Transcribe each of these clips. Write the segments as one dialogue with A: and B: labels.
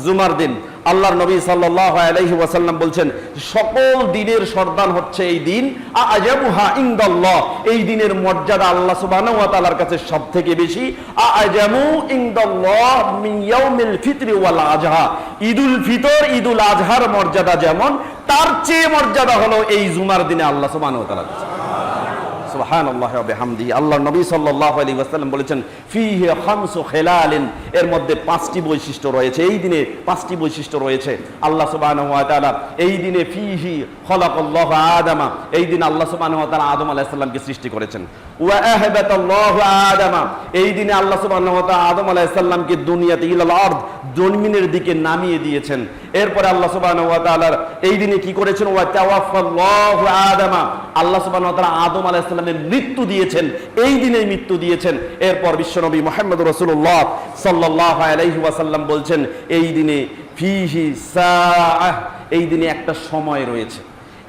A: জুমার দিন। আল্লাহর নবী সাল্লাল্লাহু আলাইহি ওয়াসাল্লাম বলছেন সকল দিনের সর্দার হচ্ছে এই দিন, আ'জাবুহা ইনদাল্লাহ, এই দিনের মর্যাদা আল্লাহ সুবহানাহু ওয়া তাআলার কাছে সবথেকে বেশি। আ'জামু ইনদাল্লাহ মিন ইয়াউমিল ফিতরি ওয়াল আজহা, ঈদুল ফিতর ঈদুল আজহার মর্যাদা যেমন, তার চেয়ে মর্যাদা হলো এই জুমার দিনে আল্লাহ সুবহানাহু ওয়া তাআলার কাছে। সুবহানাল্লাহি ওয়া বিহামদিহি। আল্লাহর নবী সাল্লাল্লাহু আলাইহি ওয়াসাল্লাম বলেছেন ফীহি খামসু খিলালিন, এর মধ্যে 5টি বৈশিষ্ট্য রয়েছে, এই দিনে 5টি বৈশিষ্ট্য রয়েছে। আল্লাহ সুবহানাহু ওয়া তাআলা এই দিনে ফীহি খলাকাল্লাহু আদামা, এই দিন আল্লাহ সুবহানাহু ওয়া তাআলা আদম আলাইহিস সালামকে সৃষ্টি করেছেন। ওয়া আহবাতাল্লাহু আদামা, এই দিনে আল্লাহ সুবহানাহু ওয়া তাআলা আদম আলাইহিস সালামকে দুনিয়াতে ইলাল আরদ, জমিনের দিকে নামিয়ে দিয়েছেন। এরপরে আল্লাহ সুবহানাহু ওয়া তাআলা এই দিনে কি করেছেন? ওয়া তাওয়াফাল্লাহু আদামা, আল্লাহ সুবহানাহু ওয়া তাআলা আদম আলাইহিস সালামের মৃত্যু দিয়েছেন, এই দিনে মৃত্যু দিয়েছেন। এরপর বিশ্বনবী মুহাম্মদ রাসূলুল্লাহ সাল্লাল্লাহু আলাইহি ওয়াসাল্লাম বলছেন এই দিনে ফীহি সাআহ, এই দিনে একটা সময় রয়েছে,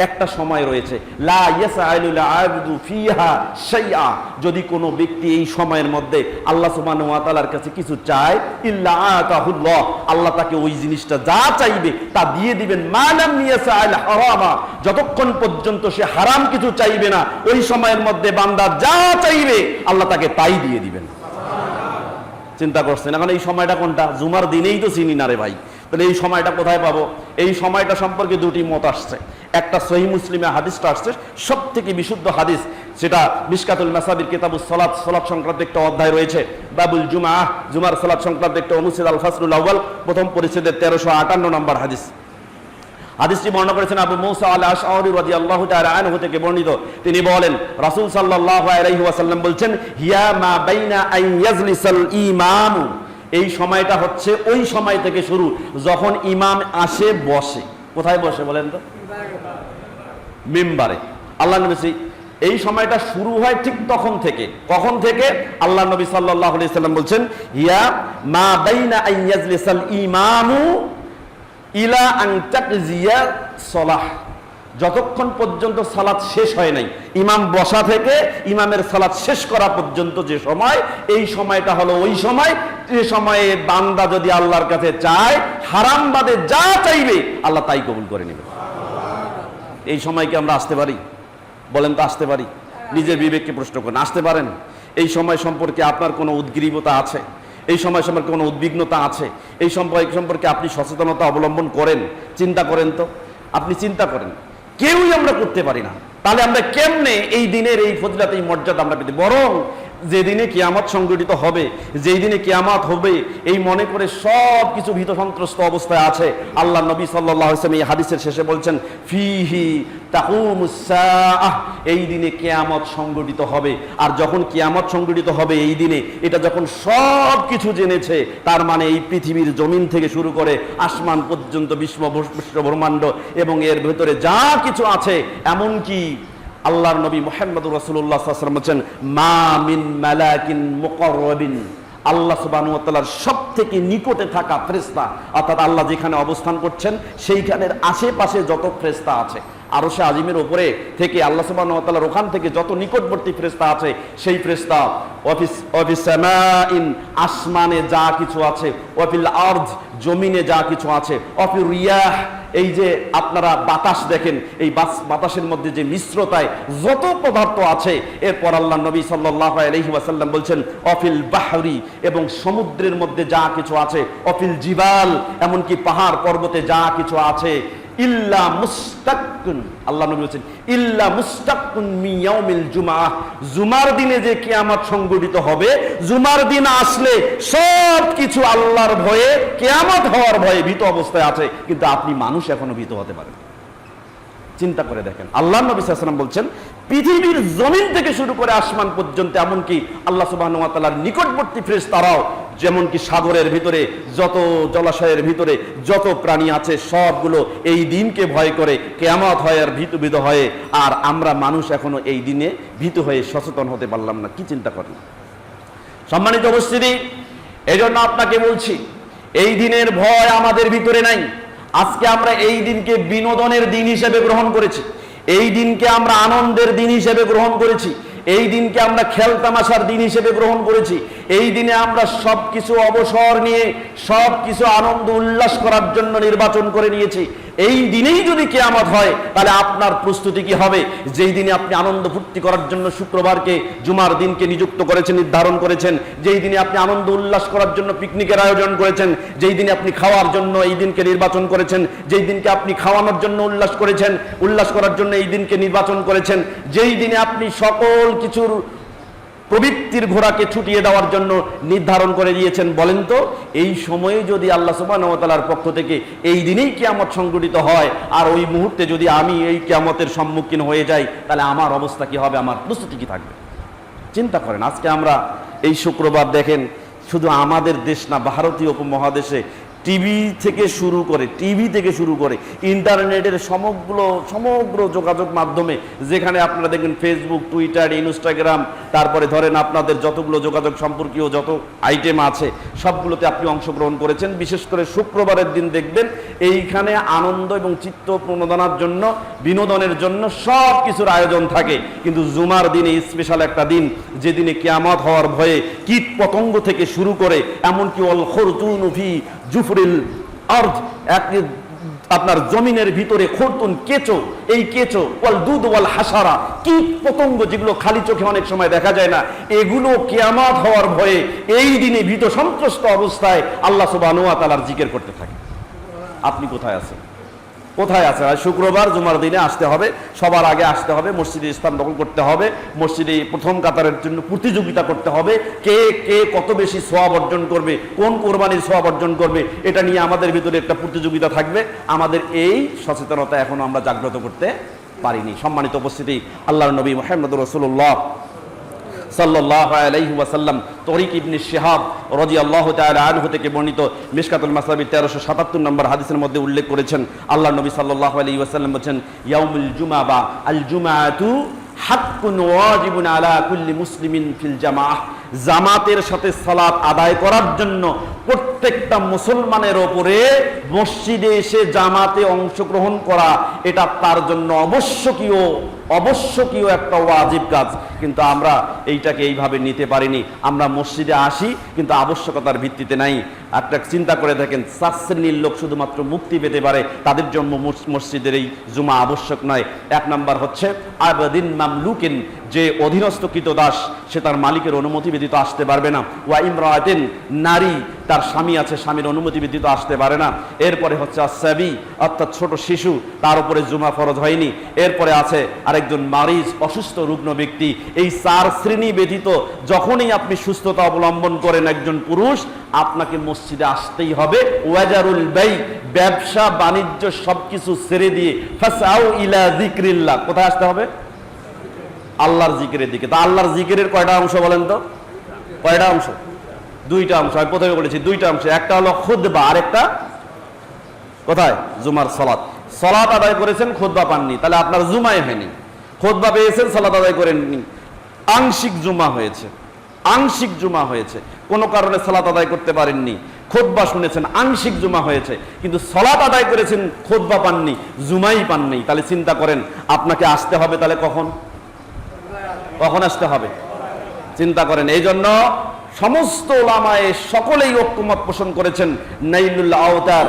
A: একটা সময় রয়েছে। লা ইয়াসআলুল আবদু ফিহা শাইআ, যদি কোনো ব্যক্তি এই সময়ের মধ্যে আল্লাহ সুবহানাহু ওয়া তাআলার কাছে কিছু চায়, ইল্লা আতাহুল্লাহ, আল্লাহ তাকে ওই জিনিসটা যা চাইবে তা দিয়ে দিবেন। মা লাম ইয়াসআল হারামা, যতক্ষণ পর্যন্ত সে হারাম কিছু চাইবে না, ওই সময়ের মধ্যে বান্দা যা চাইবে আল্লাহ তাকে তাই দিয়ে দিবেন। চিন্তা করছেন এখন এই সময়টা কোনটা? জুমার দিনেই তো চিনি না রে ভাই, তাহলে এই সময়টা কোথায় পাবো? এই সময়টা সম্পর্কে দুটি মত আসছে। একটা সহিহ মুসলিমে হাদিসটা আসছে, সব থেকে বিশুদ্ধ হাদিস, সেটা মিশকাতুল মাসাবির কিতাবুস সালাত, সালাত সংক্রান্ত একটা অধ্যায় রয়েছে, বাবুল জুমআহ, জুমার সালাত সংক্রান্ত একটা অনুচ্ছেদ, আল ফাসলুল আউয়াল, প্রথম পরিচ্ছেদের 1358 নম্বর হাদিস। হাদিসটি বর্ণনা করেছেন আবু মুসা আল আশআরী রাদিয়াল্লাহু তাআলা আনহু থেকে বর্ণিত। তিনি বলেন রাসূল সাল্লাল্লাহু আলাইহি ওয়াসাল্লাম বলছেন হিয়া মা বাইনা আন ইয়াজলিসাল ইমাম, এই সময়টা হচ্ছে ওই সময় থেকে শুরু যখন ইমাম আসে বসে। কোথায় বসে বলেন তো? মিম্বারে। আল্লাহ নবী এই সময়টা শুরু হয় ঠিক তখন থেকে। কখন থেকে? আল্লাহ নবী সাল্লাল্লাহু আলাইহি ওয়াসাল্লাম বলছেন হিয়া মা বাইনা আন ইয়াজলিসাল ইমামু ইলা আন তাকজিয়া সালাহ, যতক্ষণ পর্যন্ত সালাত শেষ হয় নাই, ইমাম বসা থেকে ইমামের সালাত শেষ করা পর্যন্ত যে সময়, এই সময়টা হলো ওই সময় যে সময়ে বান্দা যদি আল্লাহর কাছে চায়, হারাম বাদে যা চাইবে আল্লাহ তাই কবুল করে নেবে। এই সময়কে আমরা আসতে পারি? বলেন তো আসতে পারি? নিজের বিবেককে প্রশ্ন করেন, আসতে পারেন? এই সময় সম্পর্কে আপনার কোনো উদ্গ্রীবতা আছে? এই সময় সম্পর্কে কোনো উদ্বিগ্নতা আছে? এই সম্পর্কে আপনি সচেতনতা অবলম্বন করেন? চিন্তা করেন তো, আপনি চিন্তা করেন। কেউই আমরা করতে পারি না, তাহলে আমরা কেমনে এই দিনের এই ফজিলত, এই মর্যাদা আমরা পেতে? বরং যেদিনে কিয়ামত সংঘটিত হবে, যেই দিনে কিয়ামত হবে এই মনে করে সব কিছু ভীত সন্ত্রস্ত অবস্থায় আছে। আল্লাহ নবী সাল্লাল্লাহু আলাইহি ওয়াসাল্লাম এই হাদিসের শেষে বলছেন ফিহি তাকুমুস সাআহ, এই দিনে কিয়ামত সংঘটিত হবে। আর যখন কিয়ামত সংঘটিত হবে এই দিনে, এটা যখন সব কিছু জেনেছে, তার মানে এই পৃথিবীর জমিন থেকে শুরু করে আসমান পর্যন্ত বিশ্ব ব্রহ্মাণ্ড এবং এর ভেতরে যা কিছু আছে, এমনকি আল্লাহর নবী মুহাম্মদুর রাসূলুল্লাহ সাল্লাল্লাহু আলাইহি ওয়াসাল্লাম বলেন মা মিন মালাকিন মুকাররাবিন, আল্লাহ সুবহানাহু ওয়া তাআলার সবথেকে নিকটে থাকা ফেরেশতা, অর্থাৎ আল্লাহ যেখানে অবস্থান করছেন সেইখানের আশেপাশে যত ফেরেশতা আছে, আরশে আজিমের উপরে থেকে আল্লাহ সুবহানাহু ওয়া তাআলার ওখান থেকে যত নিকটবর্তী ফেরেশতা আছে, সেই ফেরেশতা ওয়াফিস সামাইন, আসমানে যা কিছু আছে, ওয়াফিল আরদ, জমিনে যা কিছু আছে, ওয়াফির রিয়াহ, এই যে আপনারা বাতাস দেখেন, এই বাতাসের মধ্যে যে মিশ্রতায় যত পদার্থ আছে। এরপর আল্লাহ নবী সাল্লাল্লাহু আলাইহি ওয়াসাল্লাম বলছেন অফিল বাহরি, এবং সমুদ্রের মধ্যে যা কিছু আছে, অফিল জিবাল, এমনকি পাহাড় পর্বতে যা কিছু আছে, ইল্লা মুস্তাকুন, আল্লাহ নবী বলেছেন ইল্লা মুস্তাকুন মিন ইয়াউমিল জুমআহ, জুমার দিনে যে কিয়ামত সংঘটিত হবে, জুমার দিন আসলে সব কিছু আল্লাহর ভয়ে, কিয়ামত হওয়ার ভয়ে ভীত অবস্থায় আছে, কিন্তু আপনি মানুষ এখনো ভীত হতে পারেন। চিন্তা করে দেখেন, আল্লাহ নবী সাল্লাল্লাহু আলাইহি ওয়াসাল্লাম বলছেন পৃথিবীর জমিন থেকে শুরু করে আসমান পর্যন্ত, এমনকি আল্লাহ সুবহানাহু ওয়া তাআলার নিকটবর্তী ফেরেশতারাও, যেমনকি সাগরের ভিতরে যত, জলাশয়ের ভিতরে যত প্রাণী আছে, সবগুলো এই দিনকে ভয় করে কিয়ামত হয় আর ভীত হয়ে, আর আমরা মানুষ এখনো এই দিনে ভীত হয়ে সচেতন হতে পারলাম না। কি চিন্তা করেন? সম্মানিত উপস্থিতি, এই জন্য আপনাকে বলছি এই দিনের ভয় আমাদের ভিতরে নাই। আজকে আমরা এই দিনকে বিনোদনের দিন হিসেবে গ্রহণ করেছি, এই দিনকে আমরা আনন্দের দিন হিসেবে গ্রহণ করেছি, এই দিনকে আমরা খেল তামাশার দিন হিসেবে গ্রহণ করেছি, এই দিনে আমরা সবকিছু অবসর নিয়ে সবকিছু আনন্দ উল্লাস করার জন্য নির্বাচন করে নিয়েছি। এই দিনেই যদি কিয়ামত হয় তাহলে আপনার প্রস্তুতি কি হবে? যেই দিনে আপনি আনন্দ ফুর্তি করার জন্য শুক্রবারকে, জুমার দিনকে নিযুক্ত করেছেন, নির্ধারণ করেছেন, যেই দিনে আপনি আনন্দ উল্লাস করার জন্য পিকনিকের আয়োজন করেছেন, যেই দিনে আপনি খাওয়ার জন্য এই দিনকে নির্বাচন করেছেন, যেই দিনকে আপনি খাওয়ানোর জন্য উল্লাস করার জন্য এই দিনকে নির্বাচন করেছেন, যেই দিনে আপনি সকল কিছুর প্রবৃত্তির ঘোড়াকে ছুটিয়ে দেওয়ার জন্য নির্ধারণ করে দিয়েছেন, বলেন তো এই সময়ে যদি আল্লাহ সুবহানাহু ওয়া তাআলার পক্ষ থেকে এই দিনেই কিয়ামত সংঘটিত হয় আর ওই মুহূর্তে যদি আমি এই কিয়ামতের সম্মুখীন হয়ে যাই, তাহলে আমার অবস্থা কি হবে, আমার প্রস্তুতি কি থাকবে? চিন্তা করেন। আজকে আমরা এই শুক্রবার দেখেন, শুধু আমাদের দেশ না, ভারতীয় উপমহাদেশে টিভি থেকে শুরু করে ইন্টারনেটের সমগ্র যোগাযোগ মাধ্যমে, যেখানে আপনারা দেখবেন ফেসবুক, টুইটার, ইনস্টাগ্রাম, তারপরে ধরেন আপনাদের যতগুলো যোগাযোগ সম্পর্কীয় যত আইটেম আছে সবগুলোতে আপনি অংশগ্রহণ করেছেন। বিশেষ করে শুক্রবারের দিন দেখবেন এইখানে আনন্দ এবং চিত্ত প্রণোদনার জন্য, বিনোদনের জন্য সব কিছুর আয়োজন থাকে। কিন্তু জুমার দিনে স্পেশাল একটা দিন, যেদিনে কিয়ামত হওয়ার ভয়ে কীট পতঙ্গ থেকে শুরু করে এমনকি অল খরতুন ফি জুফরিল আরদ, আপনার জমিনের ভিতরে খরতুন, কেঁচো, এই কেঁচো, ওয়াল দুধ ওয়াল হাসারা, কীট পতঙ্গ যেগুলো খালি চোখে অনেক সময় দেখা যায় না, এগুলো কিয়ামত হওয়ার ভয়ে এই দিনে ভীত সন্ত্রস্ত অবস্থায় আল্লাহ সুবহানাহু ওয়া তাআলার জিকির করতে থাকে। আপনি কোথায় আছেন? শুক্রবার জুমার দিনে আসতে হবে, সবার আগে আসতে হবে, মসজিদে স্থান দখল করতে হবে, মসজিদে প্রথম কাতারের জন্য প্রতিযোগিতা করতে হবে, কে কত বেশি সওয়াব অর্জন করবে, কোন কোরবানির সওয়াব অর্জন করবে, এটা নিয়ে আমাদের ভিতরে একটা প্রতিযোগিতা থাকবে। আমাদের এই সচেতনতা এখনো আমরা জাগ্রত করতে পারিনি। সম্মানিত উপস্থিতি, আল্লাহর নবী মুহাম্মদুর রাসূলুল্লাহ সাল্লাল্লাহু আলাইহি ওয়াসাল্লাম তরিক ইবনে শিহাব রাদিয়াল্লাহু তাআলা আনহু থেকে বর্ণিত মিশকাতুল মাসাবি 1377 নম্বর হাদিসের মধ্যে উল্লেখ করেছেন, আল্লাহর নবী সাল্লাল্লাহু আলাইহি ওয়াসাল্লাম বলেন, ইয়াউমুল জুমআ বা আল জুমআতু হাক্কুন ওয়াজিবুন আলা কুল্লি মুসলিমিন ফিল জামাআহ, জামাতের সাথে সালাত আদায় করার জন্য প্রত্যেকটা মুসলমানের ওপরে মসজিদে এসে জামাতে অংশগ্রহণ করা, এটা তার জন্য অবশ্যকীয় একটা ওয়াজিব কাজ। কিন্তু আমরা এইটাকে এইভাবে নিতে পারিনি। আমরা মসজিদে আসি কিন্তু আবশ্যকতার ভিত্তিতে নাই। একটা চিন্তা করে দেখেন, 4 শ্রেণীর লোক শুধুমাত্র মুক্তি পেতে পারে, তাদের জন্য মসজিদের এই জুমা আবশ্যক নয়। 1 নাম্বার হচ্ছে আবদিন মামলুকিন, যে অধীনস্থ কৃতদাস, সে তার মালিকের অনুমতি ব্যতীত আসতে পারবে না। ওয়া ইমরাতিন, নারী, তার স্বামী আছে, স্বামীর অনুমতি ব্যতীত আসতে পারে না। এরপরে হচ্ছে আসসাবি, অর্থাৎ ছোট শিশু, তার উপরে জুমা ফরজ হয়নি। এরপরে আছে আরেকজন মারিজ, অসুস্থ রুগ্ন ব্যক্তি। এই 4 শ্রেণী ব্যতীত যখনই আপনি সুস্থতা অবলম্বন করেন একজন পুরুষ, আপনাকে মসজিদে আসতেই হবে। ওয়াজারুল বাই, ব্যবসা বাণিজ্য সবকিছু ছেড়ে দিয়ে ফাসাউ ইলা যিকরিল্লাহ, কোথায় আসতে হবে? আল্লাহর জিকিরের দিকে। তা আল্লাহর জিকিরের কয়টা অংশ বলেন তো? কয়টা অংশ? 2টা অংশ। আমি প্রথমে বলেছি 2টা অংশ। একটা হলো খুতবা, আরেকটা কোথায়? জুমার সালাত আদায় করেছেন, খুতবা পাননি, তাহলে আপনার জুমাই হয়নি। খুতবা পেয়েছেন, সালাত আদায় করেননি, আংশিক জুমা হয়েছে। কোনো কারণে সালাত আদায় করতে পারেননি, খুতবা শুনেছেন, আংশিক জুমা হয়েছে। কিন্তু সালাত আদায় করেছেন, খুতবা পাননি, জুমাই পাননি। তাহলে চিন্তা করেন আপনাকে আসতে হবে, তাহলে কখন আসতে হবে? চিন্তা করেন। এই জন্য সমস্ত উলামায়ে সকলেই ঐক্যমত পোষণ করেছেন। নাইলুল আওতার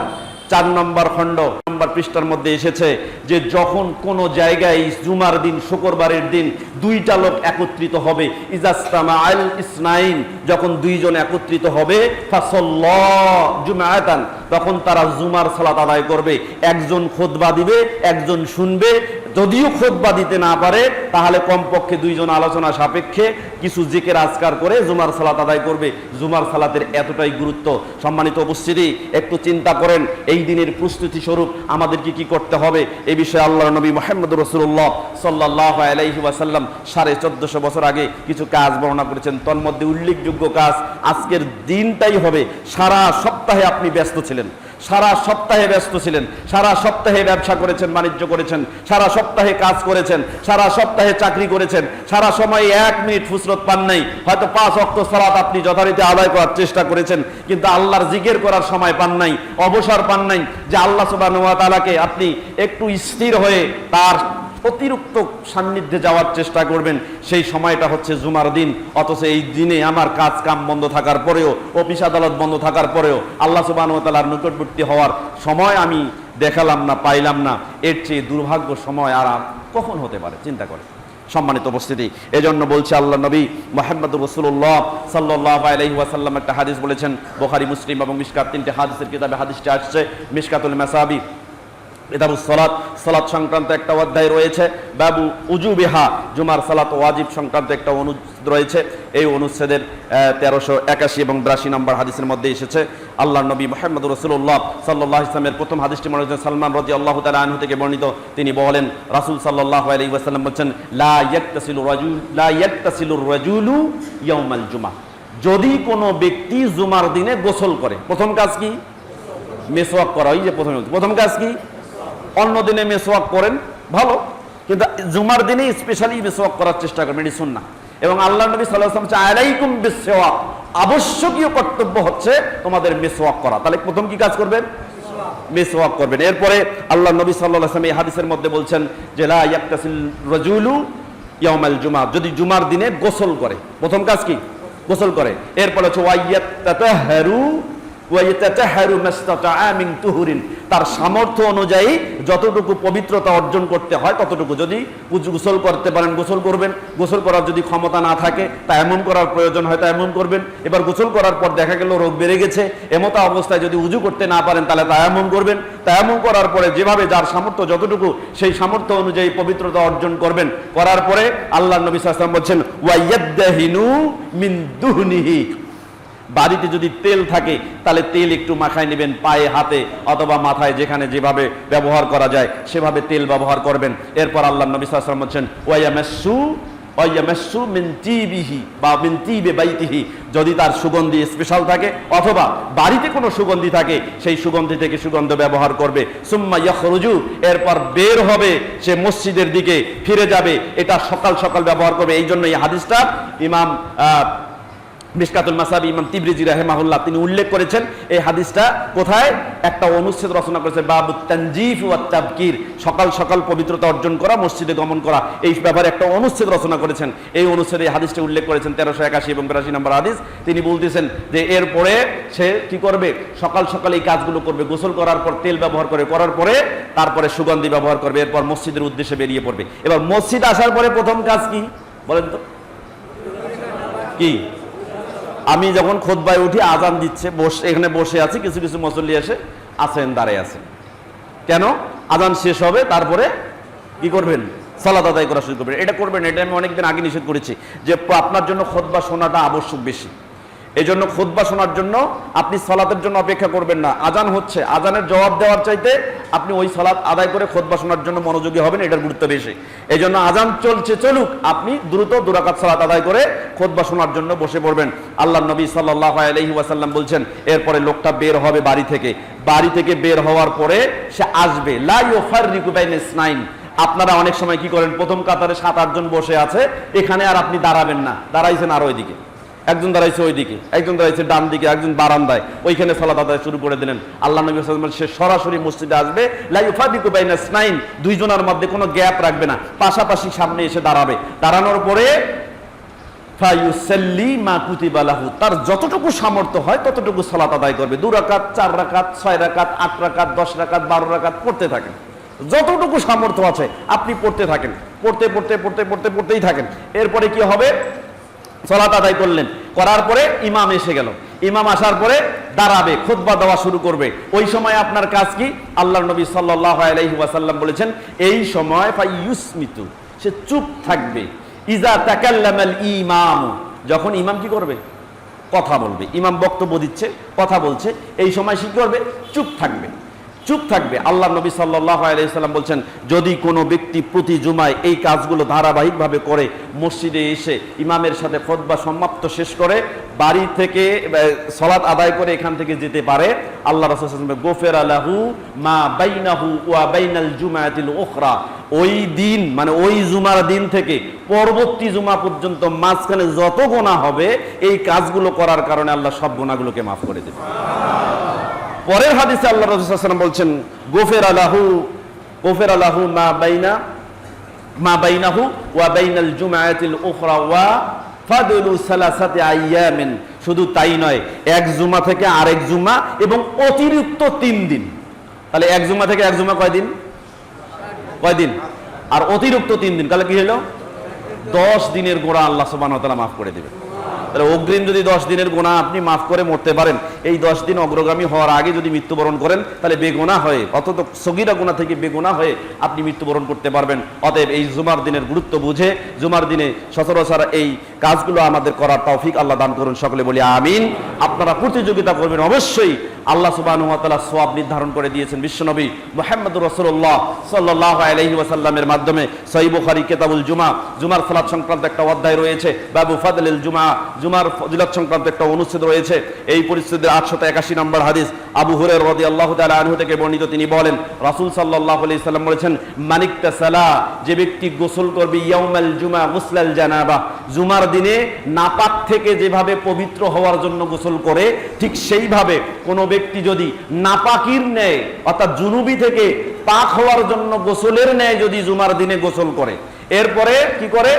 A: 4 নম্বর খণ্ড নম্বর পৃষ্ঠার মধ্যে এসেছে যে যখন কোন জায়গায় জুমার দিন, শুক্রবারের দিন 2টা লোক একত্রিত হবে, ইজাস্তামাআল ইসনাইন, যখন 2 জন একত্রিত হবে, ফাসাল্লাহ জুমআতান, তখন তারা জুমার সালাত আদায় করবে। একজন খুতবা দিবে, একজন শুনবে। যদিও খুতবা দিতে না পারে, তাহলে কমপক্ষে 2 জন আলোচনা সাপেক্ষে কিছু জিকির আজকার করে জুমার সালাত আদায় করবে। জুমার সালাতের এতটাই গুরুত্ব। সম্মানিত উপস্থিতি, একটু চিন্তা করেন এই দিনের প্রস্তুতি স্বরূপ আমাদের কি করতে হবে। এই বিষয়ে আল্লাহর নবী মুহাম্মদুর রাসূলুল্লাহ সাল্লাল্লাহু আলাইহি ওয়াসাল্লাম 1450 বছর আগে কিছু কাজ বর্ণনা করেছেন। তন্মধ্যে উল্লেখযোগ্য কাজ আজকের দিনটাই হবে। সারা সপ্তাহে আপনি ব্যস্ত ছিলেন, সারা সপ্তাহে ব্যবসা করেছেন, বাণিজ্য করেছেন, সারা সপ্তাহে কাজ করেছেন, সারা সপ্তাহে চাকরি করেছেন, সারা সময় 1 মিনিট ফুসরত পান নাই। হয়তো 5 ওয়াক্ত সালাত আপনি যথারীতি আদায় করার চেষ্টা করেছেন, কিন্তু আল্লাহর জিকির করার সময় পান নাই, অবসর পান নাই, যে আল্লাহ সুবহানাহু ওয়া তাআলাকে আপনি একটু স্থির হয়ে তার অতিরিক্ত সান্নিধ্যে যাওয়ার চেষ্টা করবেন। সেই সময়টা হচ্ছে জুমার দিন, অথচ এই দিনে আমার কাজ কাম বন্ধ থাকার পরেও, অফিস আদালত বন্ধ থাকার পরেও আল্লাহ সুবহানাহু ওয়া তাআলার নিকটবর্তী হওয়ার সময় আমি দেখালাম না, পাইলাম না। এর চেয়ে দুর্ভাগ্য সময় আর কখন হতে পারে? চিন্তা করে। সম্মানিত উপস্থিতি, এজন্য বলছে আল্লাহ নবী মুহাম্মদুর রাসূলুল্লাহ সাল্লাল্লাহু আলাইহি ওয়াসাল্লাম একটা হাদিস বলেছেন, বুখারী, মুসলিম এবং মিশকাত, তিনটে হাদিসের কিতাবে হাদিসটি আসছে। মিশকাতুল মাসাবি কিতাবুস সালাত, সালাত সংক্রান্ত একটা অধ্যায় রয়েছে। বাবু উজুবিহা, জুমার সালাত ওয়াজিব সংক্রান্ত একটা অনুচ্ছেদ রয়েছে। এই অনুচ্ছেদের 1381 এবং 82 নম্বর হাদিসের মধ্যে এসেছে আল্লাহর নবী মুহাম্মদুর রাসূলুল্লাহ সাল্লাল্লাহু আলাইহি ওয়াসাল্লামের প্রথম হাদিসটি মনে হচ্ছে সালমান রাদিয়াল্লাহু তাআলা আনহু থেকে বর্ণিত। তিনি বলেন, রাসূল সাল্লাল্লাহু আলাইহি ওয়াসাল্লাম বলেন, লা ইয়াক্তাসিলুর রাজুলু ইয়াউমাল জুমআহ। যদি কোনো ব্যক্তি জুমার দিনে গোসল করে, প্রথম কাজ কি? মেসওয়াক করা। এই যে প্রথম কাজ কি? অন্য দিনে মেসওয়াক করেন, ভালো, কিন্তু জুমার দিনে স্পেশালি মেসওয়াক করার চেষ্টা করবেন, এটি সুন্নাহ। এবং আল্লাহ নবী সাল্লাল্লাহু আলাইহি ওয়াসাল্লাম বলেন, আলাইকুম বিসওয়াক, আবশ্যকীয় কর্তব্য হচ্ছে তোমাদের মেসওয়াক করা। তাহলে প্রথম কি কাজ করবেন? মেসওয়াক করবেন। এরপরে আল্লাহ নবী সাল্লাল্লাহু আলাইহি ওয়াসাল্লাম এই হাদিসের মধ্যে বলছেন যে লা ইয়াক্তাসিল রাজুলু ইয়াউমাল জুমআহ, যদি জুমার দিনে গোসল করে, প্রথম কাজ কি? গোসল করে। এরপর হচ্ছে ওয়াইয়াতাতাহারু ওয়াইয়াতাতাহারু মাস্তাতাআ মিন তুহুরিন, তার সামর্থ্য অনুযায়ী যতটুকু পবিত্রতা অর্জন করতে হয় ততটুকু। যদি গোসল করতে পারেন গোসল করবেন, গোসল করার যদি ক্ষমতা না থাকে তায়াম্মুম করার প্রয়োজন হয় তায়াম্মুম করবেন। এবার গোসল করার পর দেখা গেল রোগ বেড়ে গেছে, এমতো অবস্থায় যদি উজু করতে না পারেন তাহলে তায়াম্মুম করবেন। তায়াম্মুম করার পরে যেভাবে যার সামর্থ্য যতটুকু, সেই সামর্থ্য অনুযায়ী পবিত্রতা অর্জন করবেন। করার পরে আল্লাহর নবী সাল্লাল্লাহু আলাইহি ওয়াসাল্লাম বলছেন ওয়াইয়াদাহিনু মিন দুহনিহি, বাড়িতে যদি তেল থাকে তাহলে তেল একটু মাখায় নেবেন, পায়ে, হাতে অথবা মাথায়, যেখানে যেভাবে ব্যবহার করা যায় সেভাবে তেল ব্যবহার করবেন। এরপর আল্লাহর নবী সাল্লাল্লাহু আলাইহি ওয়াসাল্লাম বলছেন ওয়ায়ামাসসু মিন তিবিহি বা মিন তিবি বাইতিহি, যদি তার সুগন্ধি স্পেশাল থাকে অথবা বাড়িতে কোনো সুগন্ধি থাকে সেই সুগন্ধি থেকে সুগন্ধ ব্যবহার করবে। সুম্মা ইয়াখরুজু, এরপর বের হবে, সে মসজিদের দিকে ফিরে যাবে, এটা সকাল সকাল ব্যবহার করবে। এই জন্য এই হাদিসটা ইমাম মিশকাতুল মাসাবি ইমাম তিবরিজি রাহিমাহুল্লাহ তিনি উল্লেখ করেছেন। এই হাদিসটা কোথায়? একটা অনুচ্ছেদ রচনা করেছে, বাবু তানজিফ ওয়াত তাবকির, সকাল সকাল পবিত্রতা অর্জন করা, মসজিদে গমন করা, এই ব্যাপারে একটা অনুচ্ছেদ রচনা করেছেন। এই অনুচ্ছেদে এই হাদিসটা উল্লেখ করেছেন 1381 এবং 82 নম্বর হাদিস। তিনি বলতেছেন যে এরপরে সে কি করবে? সকাল সকাল এই কাজগুলো করবে, গোসল করার পর তেল ব্যবহার করার পরে তারপরে সুগন্ধি ব্যবহার করবে, এরপর মসজিদের উদ্দেশ্যে বেরিয়ে পড়বে। এবার মসজিদ আসার পরে প্রথম কাজ কি বলেন তো? কি? আমি যখন খুতবায় উঠি, আজান দিচ্ছে, এখানে বসে আছি, কিছু কিছু মুসল্লি এসে আছেন, দাঁড়িয়ে আছেন, কেন? আজান শেষ হবে, তারপরে কি করবেন? সালাত আদায় করা শুরু করবেন। এটা করবেন, এটা আমি অনেকদিন আগে নিষেধ করেছি যে আপনার জন্য খুতবা শোনাটা আবশ্যক বেশি। এই জন্য খুতবা শোনার জন্য আপনি সালাতের জন্য অপেক্ষা করবেন না। আজান হচ্ছে, আজানের জবাব দেওয়ার চাইতে আপনি ওই সালাত আদায় করে খুতবা শোনার জন্য মনোযোগী হবেন, এটার গুরুত্ব বেশি। এই জন্য আজান চলছে, চলুক, আপনি দ্রুত 2 রাকাত সালাত আদায় করে খুতবা শোনার জন্য বসে পড়বেন। আল্লাহর নবী সাল্লাল্লাহু আলাইহি ওয়াসাল্লাম বলছেন এরপরে লোকটা বের হবে বাড়ি থেকে বের হওয়ার পরে সে আসবে, লা ইউফাররিকু বাইনা ইসনাইন। আপনারা অনেক সময় কি করেন? প্রথম কাতারে 7-8 জন বসে আছে, এখানে আর আপনি দাঁড়াবেন না, দাঁড়াইছেন আর ওইদিকে, একজন দাঁড়াইছে ওইদিকে, একজন দাঁড়াইছে ডান দিকে, একজন বারান্দায়, ওইখানে সালাত আদায় শুরু করে দিলেন। আল্লাহ নবী সাল্লাল্লাহু আলাইহি ওয়াসাল্লাম সে সরাসরি মসজিদে আসবে, লা ইউফাররিকু বাইনা ইসনাইন, দুইজনের মধ্যে কোনো গ্যাপ রাখবে না, পাশাপাশি সামনে এসে দাঁড়াবে। দাঁড়ানোর পরে ফায়ুসাল্লি মা কুতিবা লাহু, তার যতটুকু সামর্থ্য হয় ততটুকু সালাত আদায় করবে। 2 রাকাত, 4 রাকাত, 6 রাকাত, 8 রাকাত, 10 রাকাত, 12 রাকাত পড়তে থাকেন। যতটুকু সামর্থ্য আছে আপনি পড়তে থাকেন, পড়তেই থাকেন। এরপরে কি হবে? সালাত আদায় করলেন, করার পরে ইমাম এসে গেল, ইমাম আসার পরে দাঁড়াবে, খুতবা দেওয়া শুরু করবে। ওই সময় আপনার কাজ কি? আল্লাহর নবী সাল্লাল্লাহু আলাইহি ওয়াসাল্লাম বলেছেন এই সময় ফায়ুসমিতু, সে চুপ থাকবে। ইজা তাকাল্লামাল ইমাম, যখন ইমাম কি করবে? কথা বলবে। ইমাম বক্তব্য দিচ্ছে, কথা বলছে, এই সময় সে কি করবে? চুপ থাকবে। আল্লাহ নবী সাল্লাল্লাহু আলাইহি ওয়াসাল্লাম বলছেন যদি কোনো ব্যক্তি প্রতি জুমায় এই কাজগুলো ধারাবাহিকভাবে করে, মসজিদে এসে ইমামের সাথে খুতবা সমাপ্ত শেষ করে বাড়ি থেকে সালাত আদায় করে এখান থেকে যেতে পারে, আল্লাহ রাসূল সাল্লাল্লাহু আলাইহি ওয়াসাল্লাম গোফেরা লাহু মা বাইনাহু ওয়া বাইনাল জুমাতিল উখরা, ওই দিন মানে ওই জুমার দিন থেকে পরবর্তী জুমা পর্যন্ত মাঝখানে যত গুনাহ হবে এই কাজগুলো করার কারণে আল্লাহ সব গুনাহগুলোকে মাফ করে দেবে। পরের হাদিসে আল্লাহ রাসূল সাল্লাল্লাহু আলাইহি ওয়াসাল্লাম বলছেন গোফেরা লাহু মা বাইনা মা বাইনাহু ওয়া বাইনাল জুমআতিল উখরা ওয়া ফাদলু সালাসাতি আইয়ামিন। শুধু তাই নয়, এক জুমা থেকে আরেক জুমা এবং অতিরিক্ত 3 দিন। তাহলে এক জুমা থেকে এক জুমা কয়দিন? আর অতিরিক্ত 3 দিন, তাহলে কি হলো? 10 দিনের গোনা আল্লাহ সুবহানাহু ওয়া তাআলা মাফ করে দিবেন। তাহলে অগ্রিম যদি 10 দিনের গোনা আপনি মাফ করে মরতে পারেন, এই 10 দিন অগ্রগামী হওয়ার আগে যদি মৃত্যুবরণ করেন, তাহলে বেগুনাহ হয়ে, অন্তত সগীরা গুনাহ থেকে বেগুনাহ হয়ে আপনি মৃত্যুবরণ করতে পারবেন। অতএব এই জুমার দিনের গুরুত্ব বুঝে জুমার দিনে সচরাচর এই কাজগুলো আমাদের করার তৌফিক আল্লাহ দান করুন। সকলে বলি আমিন। আপনারা প্রতিযোগিতা করবেন অবশ্যই। আল্লাহ সুবহানাহু ওয়া তাআলা সওয়াব নির্ধারণ করে দিয়েছেন বিশ্বনবী মুহাম্মদুর রাসূলুল্লাহ সাল্লাল্লাহু আলাইহি ওয়াসাল্লামের মাধ্যমে। সহিহ বুখারী কিতাবুল জুমা, জুমার সালাত সংক্রান্ত একটা অধ্যায় রয়েছে। বাবু ফাদলিল জুমা, জুমার ফজিলত সংক্রান্ত একটা অনুচ্ছেদ রয়েছে। এই পরিচ্ছেদের 881 নম্বর হাদিস আবু হুরায়রা রাদিয়াল্লাহু তাআলা আনহু থেকে বর্ণিত। তিনি বলেন, রাসূল সাল্লাল্লাহু আলাইহি সাল্লাম বলেছেন, মানিকতাসালা, যে ব্যক্তি গোসল করবে ইয়াউমাল জুমা গুসলাল জানাবা, জুমার দিনে নাপাক থেকে যেভাবে পবিত্র হওয়ার জন্য গোসল করে, ঠিক সেইভাবে কোনো ব্যক্তি যদি নাপাকির ন্যায় অর্থাৎ জুনুবি থেকে পাক হওয়ার জন্য গোসলের ন্যায় যদি জুমার দিনে গোসল করে, এরপরে কি করে?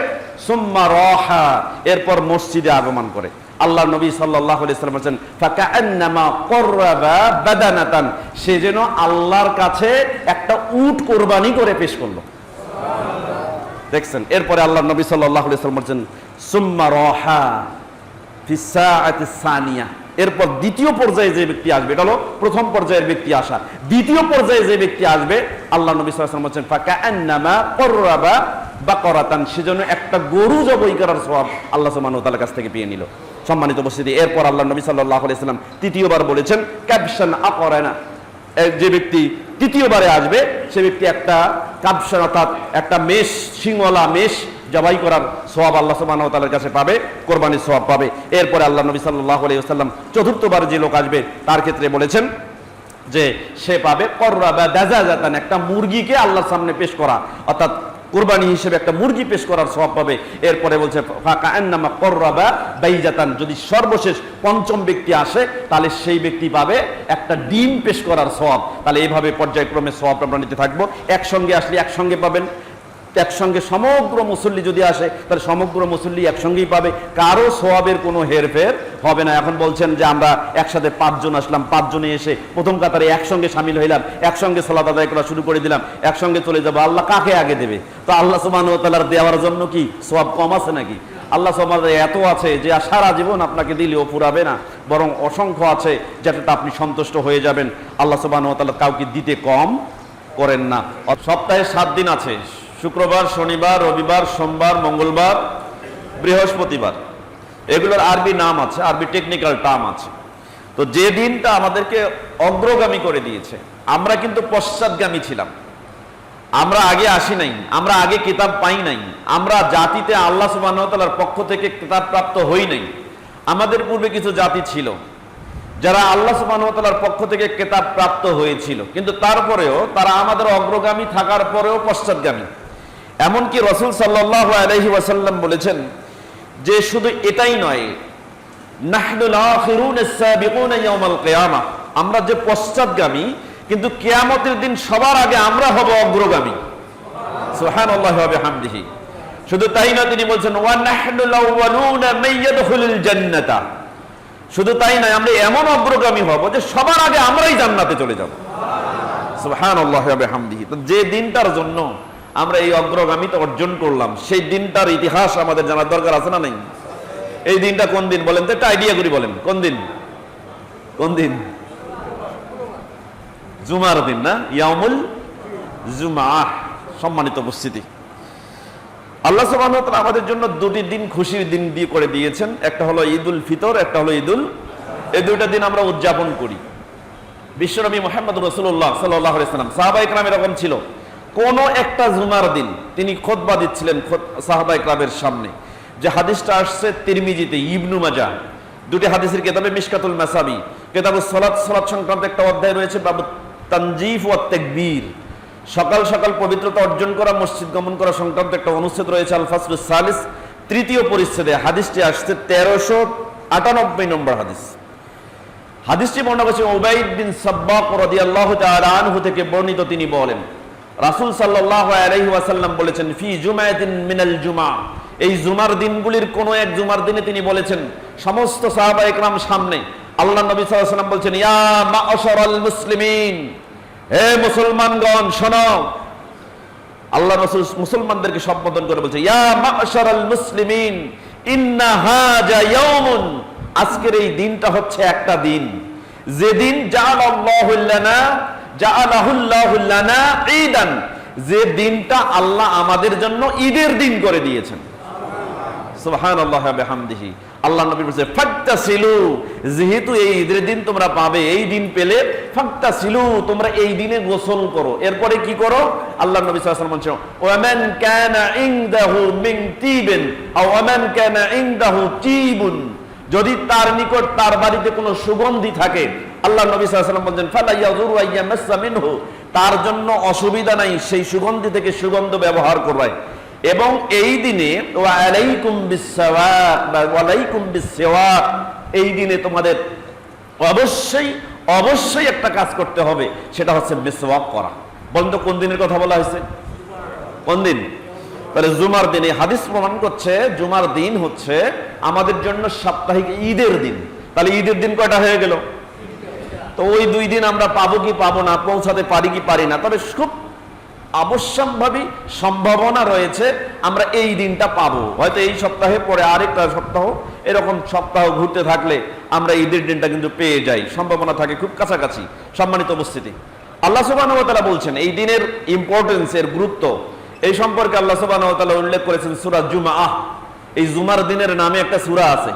A: সুম্মা রাহা, এরপর মসজিদে আগমন করে। আল্লাহ নবী সাল্লাল্লাহু আলাইহি ওয়াসাল্লাম বলেন, ফাকান্নামা কুরবা বাদানাতান, সে যেন আল্লাহর কাছে একটা উট কুরবানি করে পেশ করলো। দেখছেন? এরপরে আল্লাহ নবী সাল্লাল্লাহু আলাইহি ওয়াসাল্লাম বলেন, সুম্মা রাহা ফিস সাআতিস সানিয়া, এরপর দ্বিতীয় পর্যায়ে যে ব্যক্তি আসবে, এটা হলো প্রথম পর্যায়ের ব্যক্তি আসা। দ্বিতীয় পর্যায়ে যে ব্যক্তি আসবে, আল্লাহ নবী সাল্লাল্লাহু আলাইহি ওয়াসাল্লাম বলেন, ফাকান্নামা কুরবা বাকারাতান, সেজন্য একটা গরু জবাই করার সওয়াব আল্লাহ সুবহানাহু ওয়া তাআলার কাছ থেকে পেয়ে নিল। সম্মানিত উপস্থিতি, এরপর আল্লাহ নবী সাল্লাল্লাহু আলাইহি ওয়াসাল্লাম তৃতীয়বার বলেছেন, কাবশান আকরানা, যে ব্যক্তি তৃতীয়বারে আসবে সে ব্যক্তি একটা কাবশান অর্থাৎ একটা মেষ, সিংওয়ালা মেষ জবাই করার সওয়াব আল্লাহ সুবহানাহু ওয়া তাআলার কাছে পাবে, কোরবানির সওয়াব পাবে। এরপরে আল্লাহ নবী সাল্লাল্লাহু আলাইহি ওয়াসাল্লাম চতুর্থবার যে লোক আসবে তার ক্ষেত্রে বলেছেন যে সে পাবে কররাবা দাজাজাতান, একটা মুরগিকে আল্লাহর সামনে পেশ করা, অর্থাৎ কুরবানি হিসেবে একটা মুরগি পেশ করার সওয়াব পাবে। এরপরে বলছে ফাকান্নামা কররাবা বাইজাতান, যদি সর্বশেষ পঞ্চম ব্যক্তি আসে তাহলে সেই ব্যক্তি পাবে একটা ডিম পেশ করার সওয়াব। তাহলে এইভাবে পর্যায়ক্রমে সওয়াব আমরা নিতে থাকবো। একসঙ্গে আসলে একসঙ্গে পাবেন, একসঙ্গে সমগ্র মুসল্লি যদি আসে তাহলে সমগ্র মুসল্লি একসঙ্গেই পাবে, কারো সওয়াবের কোনো হেরফের হবে না। এখন বলছেন যে আমরা একসাথে 5 জন আসলাম, 5 জনে এসে প্রথম কাতারে একসঙ্গে সামিল হইলাম, একসঙ্গে সালাত আদায় করা শুরু করে দিলাম, একসঙ্গে চলে যাবো, আল্লাহ কাকে আগে দেবে? তো আল্লাহ সুবহানাহু ওয়া তাআলার দেওয়ার জন্য কি সওয়াব কম আছে নাকি? আল্লাহ সুবহানাহু ওয়া তাআলা এত আছে যে সারা জীবন আপনাকে দিলেও ফুরাবে না, বরং অসংখ্য আছে যেটাতে আপনি সন্তুষ্ট হয়ে যাবেন। আল্লাহ সুবহানাহু ওয়া তাআলা কাউকে দিতে কম করেন না। সপ্তাহে 7 দিন আছে, শুক্রবার, শনিবার, রবিবার, সোমবার, মঙ্গলবার, বৃহস্পতিবার। এগুলোর আরবি নাম আছে, আরবি টেকনিক্যাল টার্ম আছে। তো যে দিনটা আমাদেরকে অগ্রগামী করে দিয়েছে, আমরা কিন্তু পশ্চাৎগামী ছিলাম, আমরা আগে আসি নাই, আমরা আগে কিতাব পাই নাই, আমরা জাতিতে আল্লাহ সুবহানাহু ওয়া তাআলার পক্ষ থেকে কিতাব প্রাপ্ত হই নাই। আমাদের পূর্বে কিছু জাতি ছিল যারা আল্লাহ সুবহানাহু ওয়া তাআলার পক্ষ থেকে কিতাব প্রাপ্ত হয়েছিল, কিন্তু তারপরেও তারা আমাদের অগ্রগামী থাকার পরেও পশ্চাৎগামী। এমনকি রাসূল সাল্লাল্লাহু আলাইহি ওয়াসাল্লাম বলেছেন যে শুধু এটাই নয়, নাহনুল আখিরুনাস সাবিকুনা ইয়াউমাল কিয়ামাহ, আমরা যে পশ্চাৎগামী কিন্তু কিয়ামতের দিন সবার আগে আমরা হব অগ্রগামী। সুবহানাল্লাহি ওয়া বিহামদিহি। শুধু তাই না, তিনি বলছেন ওয়া নাহনুল আউয়ালুনা মাইয়াদখুলুল জান্নাতা, শুধু তাই নয়, আমরা এমন অগ্রগামী হব যে সবার আগে আমরাই জান্নাতে চলে যাব। সুবহানাল্লাহি ওয়া বিহামদিহি। তো যে দিনটার জন্য আমরা এই অগ্রগামিতা অর্জন করলাম, সেই দিনটার ইতিহাস আমাদের জানার দরকার আছে না নাই? এই দিনটা কোন দিন বলেন তো, একটা আইডিয়া করি, বলেন কোন দিন? কোন দিন? জুমার দিন না, ইয়াউমুল জুমআহ। সম্মানিত উপস্থিতি, আল্লাহ সুবহানাহু ওয়া তাআলা আমাদের জন্য দুটি দিন খুশির দিন দিয়ে করে দিয়েছেন, একটা হলো ঈদুল ফিতর, একটা হলো ঈদুল, এই দুইটা দিন আমরা উদযাপন করি। বিশ্বনবী মুহাম্মদুর রাসূলুল্লাহ সাল্লাল্লাহু আলাইহি ওয়াসাল্লাম, সাহাবায়ে কেরাম এরকম ছিল, কোন একটা জুমার দিন তিনি খুতবা দিচ্ছিলেন সাহাবায়ে কেরামের সামনে। যে হাদিসটা আসছে তিরমিজিতে, ইবনু মাজাহ, দুটি হাদিসের কিতাবে মিশকাতুল মাসাবি, কিতাবুস সালাত, সালাত সংক্রান্ত একটা অধ্যায় রয়েছে, বাবু তানজিফ ওয়াত তাকবীর, সকাল সকাল পবিত্রতা অর্জন করা, মসজিদ গমন করা সংক্রান্ত একটা অনুচ্ছেদ রয়েছে, আল ফাসলুস সালিস, তৃতীয় পরিচ্ছেদে। হাদিসটি আসছে 1398 নম্বর হাদিস। হাদিসটি বর্ণনা করেছেন উবাইদ বিন সাব্বাক রাদিয়াল্লাহু তাআলা আনহু থেকে বর্ণিত। তিনি বলেন, রাসূল সাল্লাল্লাহু আলাইহি ওয়াসাল্লাম বলেছেন ফি জুমাতিন মিনাল জুমআ, এই জুমার দিনগুলির কোন এক জুমার দিনে তিনি বলেছেন সমস্ত সাহাবা একরাম সামনে, আল্লাহ নবী সাল্লাল্লাহু আলাইহি ওয়াসাল্লাম বলছেন ইয়া মা'শারাল মুসলিমিন, হে মুসলমানগণ শোনো। আল্লাহ রাসূল মুসলমানদেরকে সম্বোধন করে বলছে ইয়া মা'শারাল মুসলিমিন ইন্না হাযা ইয়াউমুন, আজকের এই দিনটা হচ্ছে একটা দিন যেদিন জাআলাহু লানা ঈদান, যে দিনটা আল্লাহ আমাদের জন্য ঈদের দিন করে দিয়েছেন। সুবহানাল্লাহি ওয়া বিহামদিহি। আল্লাহ নবী বলেছে ফাক্তাসিলু, যেহেতু এই ঈদের দিন তোমরা পাবে, এই দিন পেলে ফাক্তাসিলু, তোমরা এই দিনে গোসল করো। এরপরে কি করো? আল্লাহ নবী সাল্লাল্লাহু আলাইহি ওয়াসাল্লাম বলেছেন ওয়ামান কানা ইনদাহু মিন তিবিন আও ওয়ামান কানা ইনদাহু তিবুন, যদি তার নিকট তার বাড়িতে কোনো সুগন্ধি থাকে, আল্লাহ নবী সাল্লাল্লাহু আলাইহি ওয়াসাল্লাম বলেন ফালা ইয়াযুরু আইয়ামাসসা মিনহু, তার জন্য অসুবিধা নাই সেই সুগন্ধি থেকে সুগন্ধ ব্যবহার করবে। এবং এই দিনে ওয়া আলাইকুম বিসসাওয়াক বা ওয়ালাইকুম বিসসিওয়াক, এই দিনে তোমাদের অবশ্যই একটা কাজ করতে হবে, সেটা হচ্ছে মিসওয়াক করা। বলেন তো কোন দিনের কথা বলা হয়েছে? কোন দিন? তাহলে জুমার দিন। এই হাদিস প্রমাণ করছে জুমার দিন হচ্ছে আমাদের জন্য সাপ্তাহিক ঈদের দিন। তাহলে ঈদের দিন কয়টা হয়ে গেল? তো ওই দুই দিন আমরা পাবো কি পাবো না, পৌঁছাতে পারি কি পারি না, তবে খুব অবশ্যম্ভাবী সম্ভাবনা রয়েছে আমরা এই দিনটা পাবো। হয়তো এই সপ্তাহে পরে আরেকটা সপ্তাহ, এরকম সপ্তাহ ঘুরতে থাকলে আমরা ঈদের দিনটা কিন্তু পেয়ে যাই, সম্ভাবনা থাকে খুব কাছাকাছি। সম্মানিত উপস্থিতি, আল্লাহ সুবহানাহু ওয়া তাআলা বলছেন এই দিনের ইম্পর্টেন্স, এর গুরুত্ব এই সম্পর্কে আল্লাহ সুবহানাহু ওয়া তাআলা উল্লেখ করেছেন সূরা জুমআহ। এই জুমার দিনের নামে একটা সূরা আছে,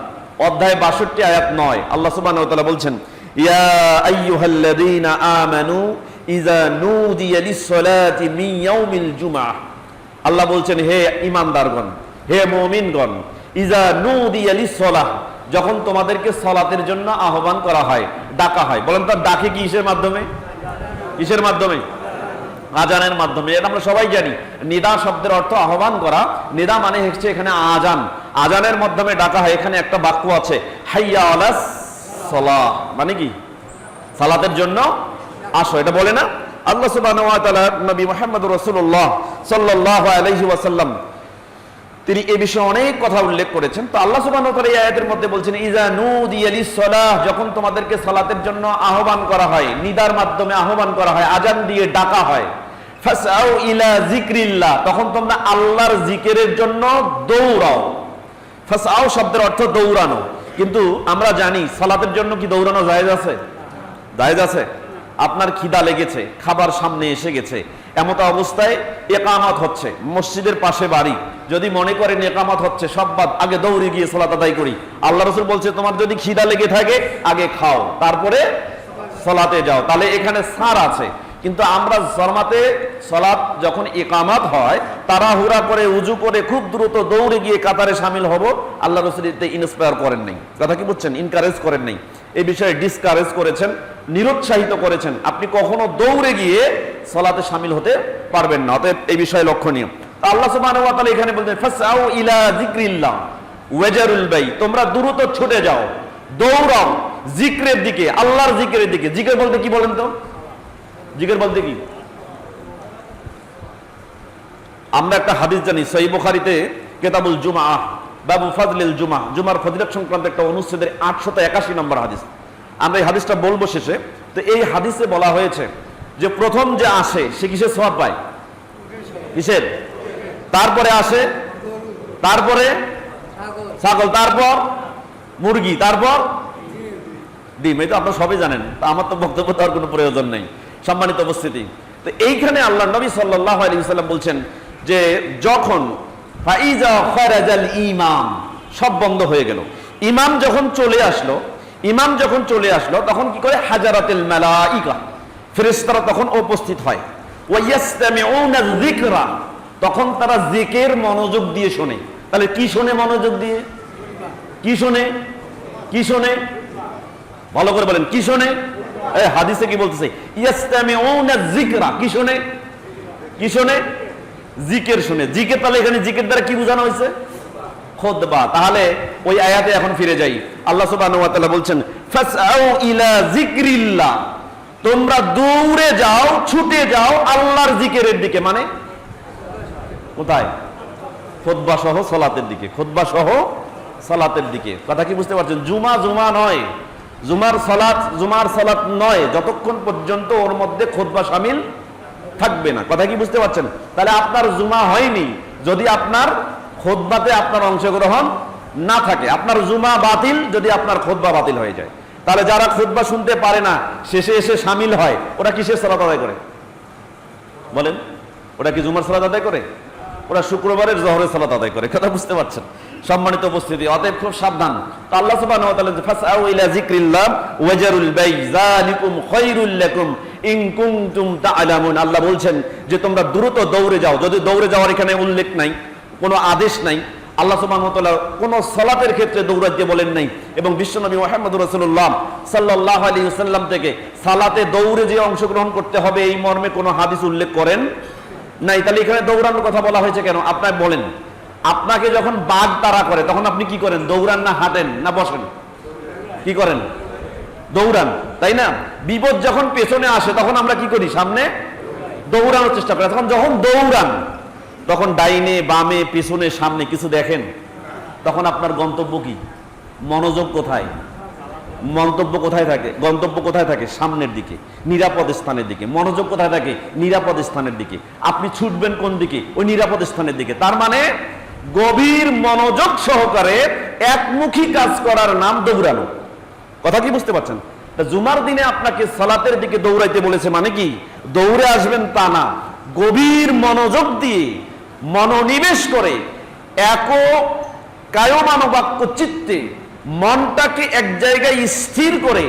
A: অধ্যায় 62 আয়াত 9। আল্লাহ সুবহানাহু ওয়া তাআলা বলছেন ইয়া আইয়ুহাল্লাযীনা আমানু ইযা নুদিয়া লিস-সালাতি মিন ইয়াউমিল জুমআহ, আল্লাহ বলছেন হে ঈমানদারগণ, হে মুমিনগণ, ইযা নুদিয়া লিস-সালাহ, যখন তোমাদেরকে সালাতের জন্য আহ্বান করা হয়, ডাকা হয়। বলেন তো ডাকে কিসের মাধ্যমে? কিসের মাধ্যমে? আজানের মাধ্যমে। এটা আমরা সবাই জানি। নিদা শব্দের অর্থ আহ্বান করা, নিদা মানে হচ্ছে এখানে আজান, আজানের মাধ্যমে ডাকা হয়। এখানে একটা বাক্য আছে হাইয়া আলাস সালাহ, মানে কি? সালাতের জন্য আসো, এটা বলে না আল্লাহ সুবহানাহু ওয়া তাআলা। নবী মুহাম্মদ রাসূলুল্লাহ সাল্লাল্লাহু আলাইহি ওয়াসাল্লাম তিনি এই বিষয়ে অনেক কথা উল্লেখ করেছেন। তো আল্লাহ সুবহানাহু ওয়া তাআলা এই আয়াতের মধ্যে বলছেন ইযা নুদিয়া লিস-সালাহ, যখন তোমাদেরকে সালাতের জন্য আহ্বান করা হয়, নিদার মাধ্যমে আহ্বান করা হয়, আজান দিয়ে ডাকা হয়, ফাসআউ ইলা যিকরিল্লাহ, তখন তোমরা আল্লাহর জিকিরের জন্য দৌড়াও। ফাসআউ শব্দের অর্থ দৌড়ানো, কিন্তু আমরা জানি সালাতের জন্য কি দৌড়ানো জায়েজ আছে? জায়েজ আছে। আপনার খিদা লেগেছে, খাবার সামনে এসে গেছে, এমত অবস্থায় ইকামত হচ্ছে, মসজিদের পাশে বাড়ি, যদি মনে করেন ইকামত হচ্ছে সব বাদ, আগে দৌড়ে গিয়ে সালাত আদায় করি। আল্লাহ রাসূল বলছে তোমার যদি খিদা লেগে থাকে আগে খাও, তারপরে সালাতে যাও, তাহলে এখানে ছাড় আছে। কিন্তু আমরা জামাতে সালাত যখন ইকামত হয় তাড়াহুড়া করে উজু করে খুব দ্রুত দৌড়ে গিয়ে কাতারে শামিল হব, আল্লাহ রাসূল এতে ইন্সপায়ার করেন নাই। কথা কি বুঝছেন? ইনকারেজ করেন নাই, এই বিষয়ে ডিসকারেজ করেছেন, নিরুৎসাহিত করেছেন। আপনি কখনো দৌড়ে গিয়ে সালাতে শামিল হতে পারবেন না, অতএব এই বিষয়ে লক্ষণীয়। আল্লাহ সুবহানাহু ওয়া তাআলা এখানে বলছেন ফাসআউ ইলা যিকরিল্লাহ ওয়াজারুল বাই, তোমরা দ্রুত ছুটে যাও, দৌড়াও জিকরের দিকে, আল্লাহর জিকরের দিকে। জিকির বলতে কি বলেন তো? জিকির বলতে কি? আমরা একটা হাদিস জানি সহিহ বুখারীতে কিতাবুল জুমআহ বাবু ফাজলিল জুমআহ, জুমার ফজিলত সংক্রান্ত একটা অনুচ্ছেদের 881 নম্বর হাদিস। আমরা এই হাদিসটা বলবো শেষে। তো এই হাদিসে বলা হয়েছে যে প্রথম যে আসে সে কিসের সওয়াব পায়? কিসের? তারপরে আসে, তারপরে ছাগল, তারপর মুরগি, তারপর ডিম। এই তো আপনারা সবাই জানেন, তা আমার তো বক্তব্য দেওয়ার কোনো প্রয়োজন নেই। সম্মানিত উপস্থিতি, তো এইখানে আল্লাহ নবী সাল্লাল্লাহু আলাইহি ওয়াসাল্লাম বলছেন যে যখন ফাইজা খারাজাল ইমাম, সব বন্ধ হয়ে গেল, ইমাম যখন চলে আসলো, ইমাম যখন চলে আসলো তখন কি করে? হাজারাতুল মালাইকা, ফেরেশতারা তখন উপস্থিত হয়। ওয়ায়াসতামিউনা যিকরা, তখন তারা জিকির মনোযোগ দিয়ে শোনে। তাহলে কি শোনে? মনোযোগ দিয়ে কি শোনে? কি শোনে? ভালো করে বলেন, কি শোনে? এই হাদিসে কি বলতেছে? ইয়াসতামিউনা যিকরা, কি শোনে? কি শোনে? জিকির শুনে। জিকির, তাহলে এখানে জিকির দ্বারা কি বোঝানো হয়েছে? খুতবা। তাহলে ওই আয়াতে এখন ফিরে যাই। আল্লাহ সুবহানাহু ওয়া তাআলা বলছেন ফাসআউ ইলা যিকরিল্লাহ, তোমরা দৌড়ে যাও, ছুটে যাও আল্লাহর জিকিরের দিকে। মানে কোথায়? খুতবা সহ সালাতের দিকে। খুতবা সহ সালাতের দিকে। কথা কি বুঝতে পারছেন? জুমা নয়, জুমার সালাত নয় যতক্ষণ পর্যন্ত ওর মধ্যে খুতবা শামিল থাকবে না। কথা কি বুঝতে পারছেন? তাহলে আপনার জুমা হয়নি যদি আপনার খুতবাতে আপনার অংশগ্রহণ না থাকে। আপনার জুমা বাতিল যদি আপনার খুতবা বাতিল হয়ে যায়। তাহলে যারা খুতবা শুনতে পারে না, শেষে এসে শামিল হয়, ওরা কিসের সালাত আদায় করে বলেন? ওরা কি জুমার সালাত আদায় করে? ওরা শুক্রবারের জোহরের সালাত আদায় করে। কথা বুঝতে পারছেন? সম্মানিত উপস্থিতি, অতএব খুব সাবধান। তো আল্লাহ সুবহানাহু ওয়া তাআলা ফাসআউ ইলা যিকরিল্লাহ ওয়াজারুল বাই যালিকুম খায়রুল লাকুম ইন কুনতুম তা'লামুন। আল্লাহ বলছেন যে তোমরা দ্রুত দৌড়ে যাও। যদি দৌড়ে যাওয়ার এখানে উল্লেখ নাই, কোনো আদেশ নাই, আল্লাহ সুবহানাহু ওয়া তাআলা কোনো সালাতের ক্ষেত্রে দৌড়াতে বলেন নাই। এবং বিশ্বনবী মুহাম্মদুর রাসূলুল্লাহ সাল্লাল্লাহু আলাইহি ওয়াসাল্লাম থেকে সালাতে দৌড়ে যে অংশগ্রহণ করতে হবে এই মর্মে কোনো হাদিস উল্লেখ করেন নাই। তাহলে এখানে দৌড়ানোর কথা বলা হয়েছে কেন? আপনারা বলেন, আপনাকে যখন বাঘ তাড়া করে তখন আপনি কি করেন? দৌড়ান না হাঁটেন না বসেন? কি করেন? দৌড়ান, তাই না? বিপদ যখন পেছনে আসে তখন আমরা কি করি? সামনে দৌড়ানোর চেষ্টা করি। তখন যখন দৌড়ান তখন ডাইনে বামে পিছনে সামনে কিছু দেখেন, তখন আপনার গন্তব্য কি? মনোযোগ কোথায়? মন্তব্য কোথায় থাকে? গন্তব্য কোথায় থাকে? সামনের দিকে, নিরাপদ স্থানের দিকে। মনোযোগ কোথায় থাকে? নিরাপদ স্থানের দিকে। আপনি ছুটবেন কোন দিকে? ওই নিরাপদ স্থানের দিকে। তার মানে গভীর মনোযোগ সহকারে একমুখী কাজ করার নাম দৌড়ানো। কথা কি বুঝতে পারছেন? জুমার দিনে আপনাকে সালাতের দিকে দৌড়াইতে বলেছে মানে কি? দৌড়ে আসবেন তা না, গভীর মনোযোগ দিয়ে মনোনিবেশ করে কায়মানুবাক্য চিত্তে মনটাকে এক জায়গায় স্থির করে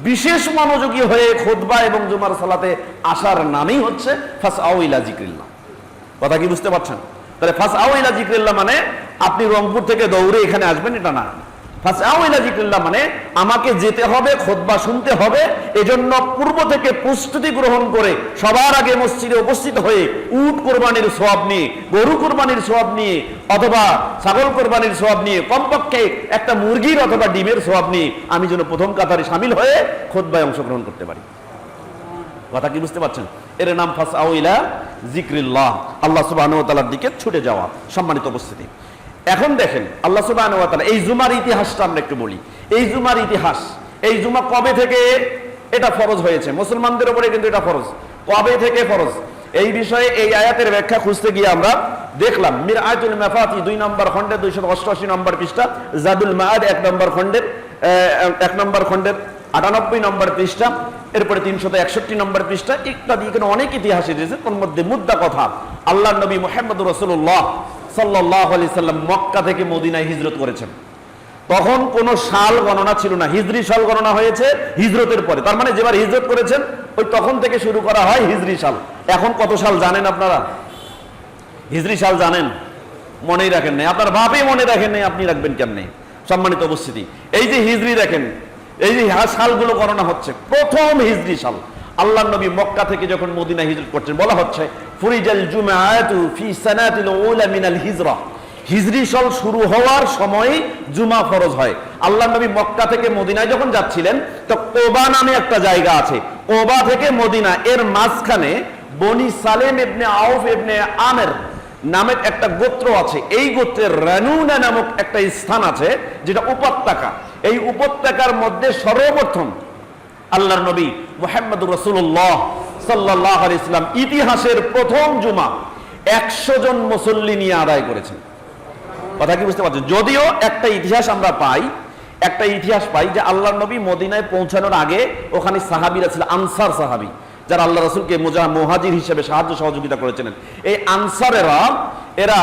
A: বিশেষ মনোযোগী হয়ে খুতবা এবং জুমার সালাতে আসার নামই হচ্ছে ফাসআউ ইলা যিকরিল্লাহ। কথা কি বুঝতে পারছেন? তাহলে ফাসআউ ইলা যিকরিল্লাহ মানে আপনি রংপুর থেকে দৌড়ে এখানে আসবেন এটা না। ফাসআউ ইলা যিকরিল্লাহ মানে আমাকে যেতে হবে, খুতবা শুনতে হবে, এজন্য পূর্ব থেকে প্রস্তুতি গ্রহণ করে সবার আগে মসজিদে উপস্থিত হয়ে উট কোরবানির সওয়াব নিয়ে, গরু কোরবানির সওয়াব নিয়ে, অথবা ছাগল কোরবানির সওয়াব নিয়ে, কমপক্ষে একটা মুরগির অথবা ডিমের সওয়াব নিয়ে আমি যেন প্রথম কাতারে শামিল হয়ে খুতবায় অংশগ্রহণ করতে পারি। কথা কি বুঝতে পারছেন? এর নাম ফাসআউ ইলা যিকরিল্লাহ, আল্লাহ সুবহানাহু ওয়া তাআলার দিকে ছুটে যাওয়া। সম্মানিত উপস্থিতি, এখন দেখেন আল্লাহ সুবহানাহু ওয়া তাআলা এই জুমার ইতিহাসটা আমরা একটু বলি। এই জুমার ইতিহাস, এই জুমা কবে থেকে এটা ফরজ হয়েছে? মুসলমানদের উপরে কিন্তু এটা ফরজ। কবে থেকে ফরজ? এই বিষয়ে এই আয়াতের ব্যাখ্যা খুঁজতে গিয়ে আমরা দেখলাম মিরআতুল মাফাতি 2 নম্বর খণ্ডে 288 নম্বর পৃষ্ঠা, জাদুল মাআদ 1 নম্বর খণ্ডের 98 নম্বর পৃষ্ঠা, এরপরে 361 নম্বর পৃষ্ঠা ইত্যাদি। এখানে অনেক ইতিহাস এসেছে। তার মধ্যে মুদ্রা কথা, আল্লাহর নবী মুহাম্মদুর রাসূলুল্লাহ সাল্লাল্লাহু আলাইহি সাল্লাম মক্কা থেকে মদিনায় হিজরত করেছেন। তখন কোনো সাল গণনা ছিল না, হিজরি সাল গণনা হয়েছে হিজরতের পরে। তার মানে যেবার হিজরত করেছেন ওই তখন থেকে শুরু করা হয় হিজরি সাল। এখন কত সাল জানেন আপনারা? হিজরি সাল জানেন? মনেই রাখেন নাই। আপনার বাপই মনে রাখেন নাই, আপনি রাখবেন কেমনে? সম্মানিত উপস্থিতি, এই যে হিজরি দেখেন, এই যে সালগুলো গণনা হচ্ছে, প্রথম হিজরি সাল আল্লাহর নবী মক্কা থেকে যখন মদিনা হিজরত করছেন, বলা হচ্ছে ফুরিজাল জুমআতু ফি সানাতিল উলা মিনাল হিজরা। হিজরি সাল শুরু হওয়ার সময় জুমা ফরজ হয়। আল্লাহর নবী মক্কা থেকে মদিনায় যখন যাচ্ছিলেন তো কোবা নামে একটা জায়গা আছে, কোবা থেকে মদিনা এর মাঝখানে বনি সালেম ইবনে আউফ ইবনে আমের নামের একটা গোত্র আছে। এই গোত্রের রানুনা নামক একটা স্থান আছে যেটা উপত্যকা। এই উপত্যকার মধ্যে সর্বপ্রথম আল্লাহর নবী মুহাম্মদুর রাসূলুল্লাহ সাল্লাল্লাহু আলাইহি ওয়াসাল্লাম ইতিহাসের প্রথম জুমা 100 জন মুসল্লি নিয়ে আদায় করেছেন। কথা কি বুঝতে পারছেন? যদিও একটা ইতিহাস আমরা পাই, যে আল্লাহর নবী মদিনায় পৌঁছানোর আগে ওখানে সাহাবীরা ছিল, আনসার সাহাবী, যারা আল্লাহ রাসূলকে মুহাজির হিসেবে সাহায্য সহযোগিতা করেছিলেন। এই আনসারেরা এরা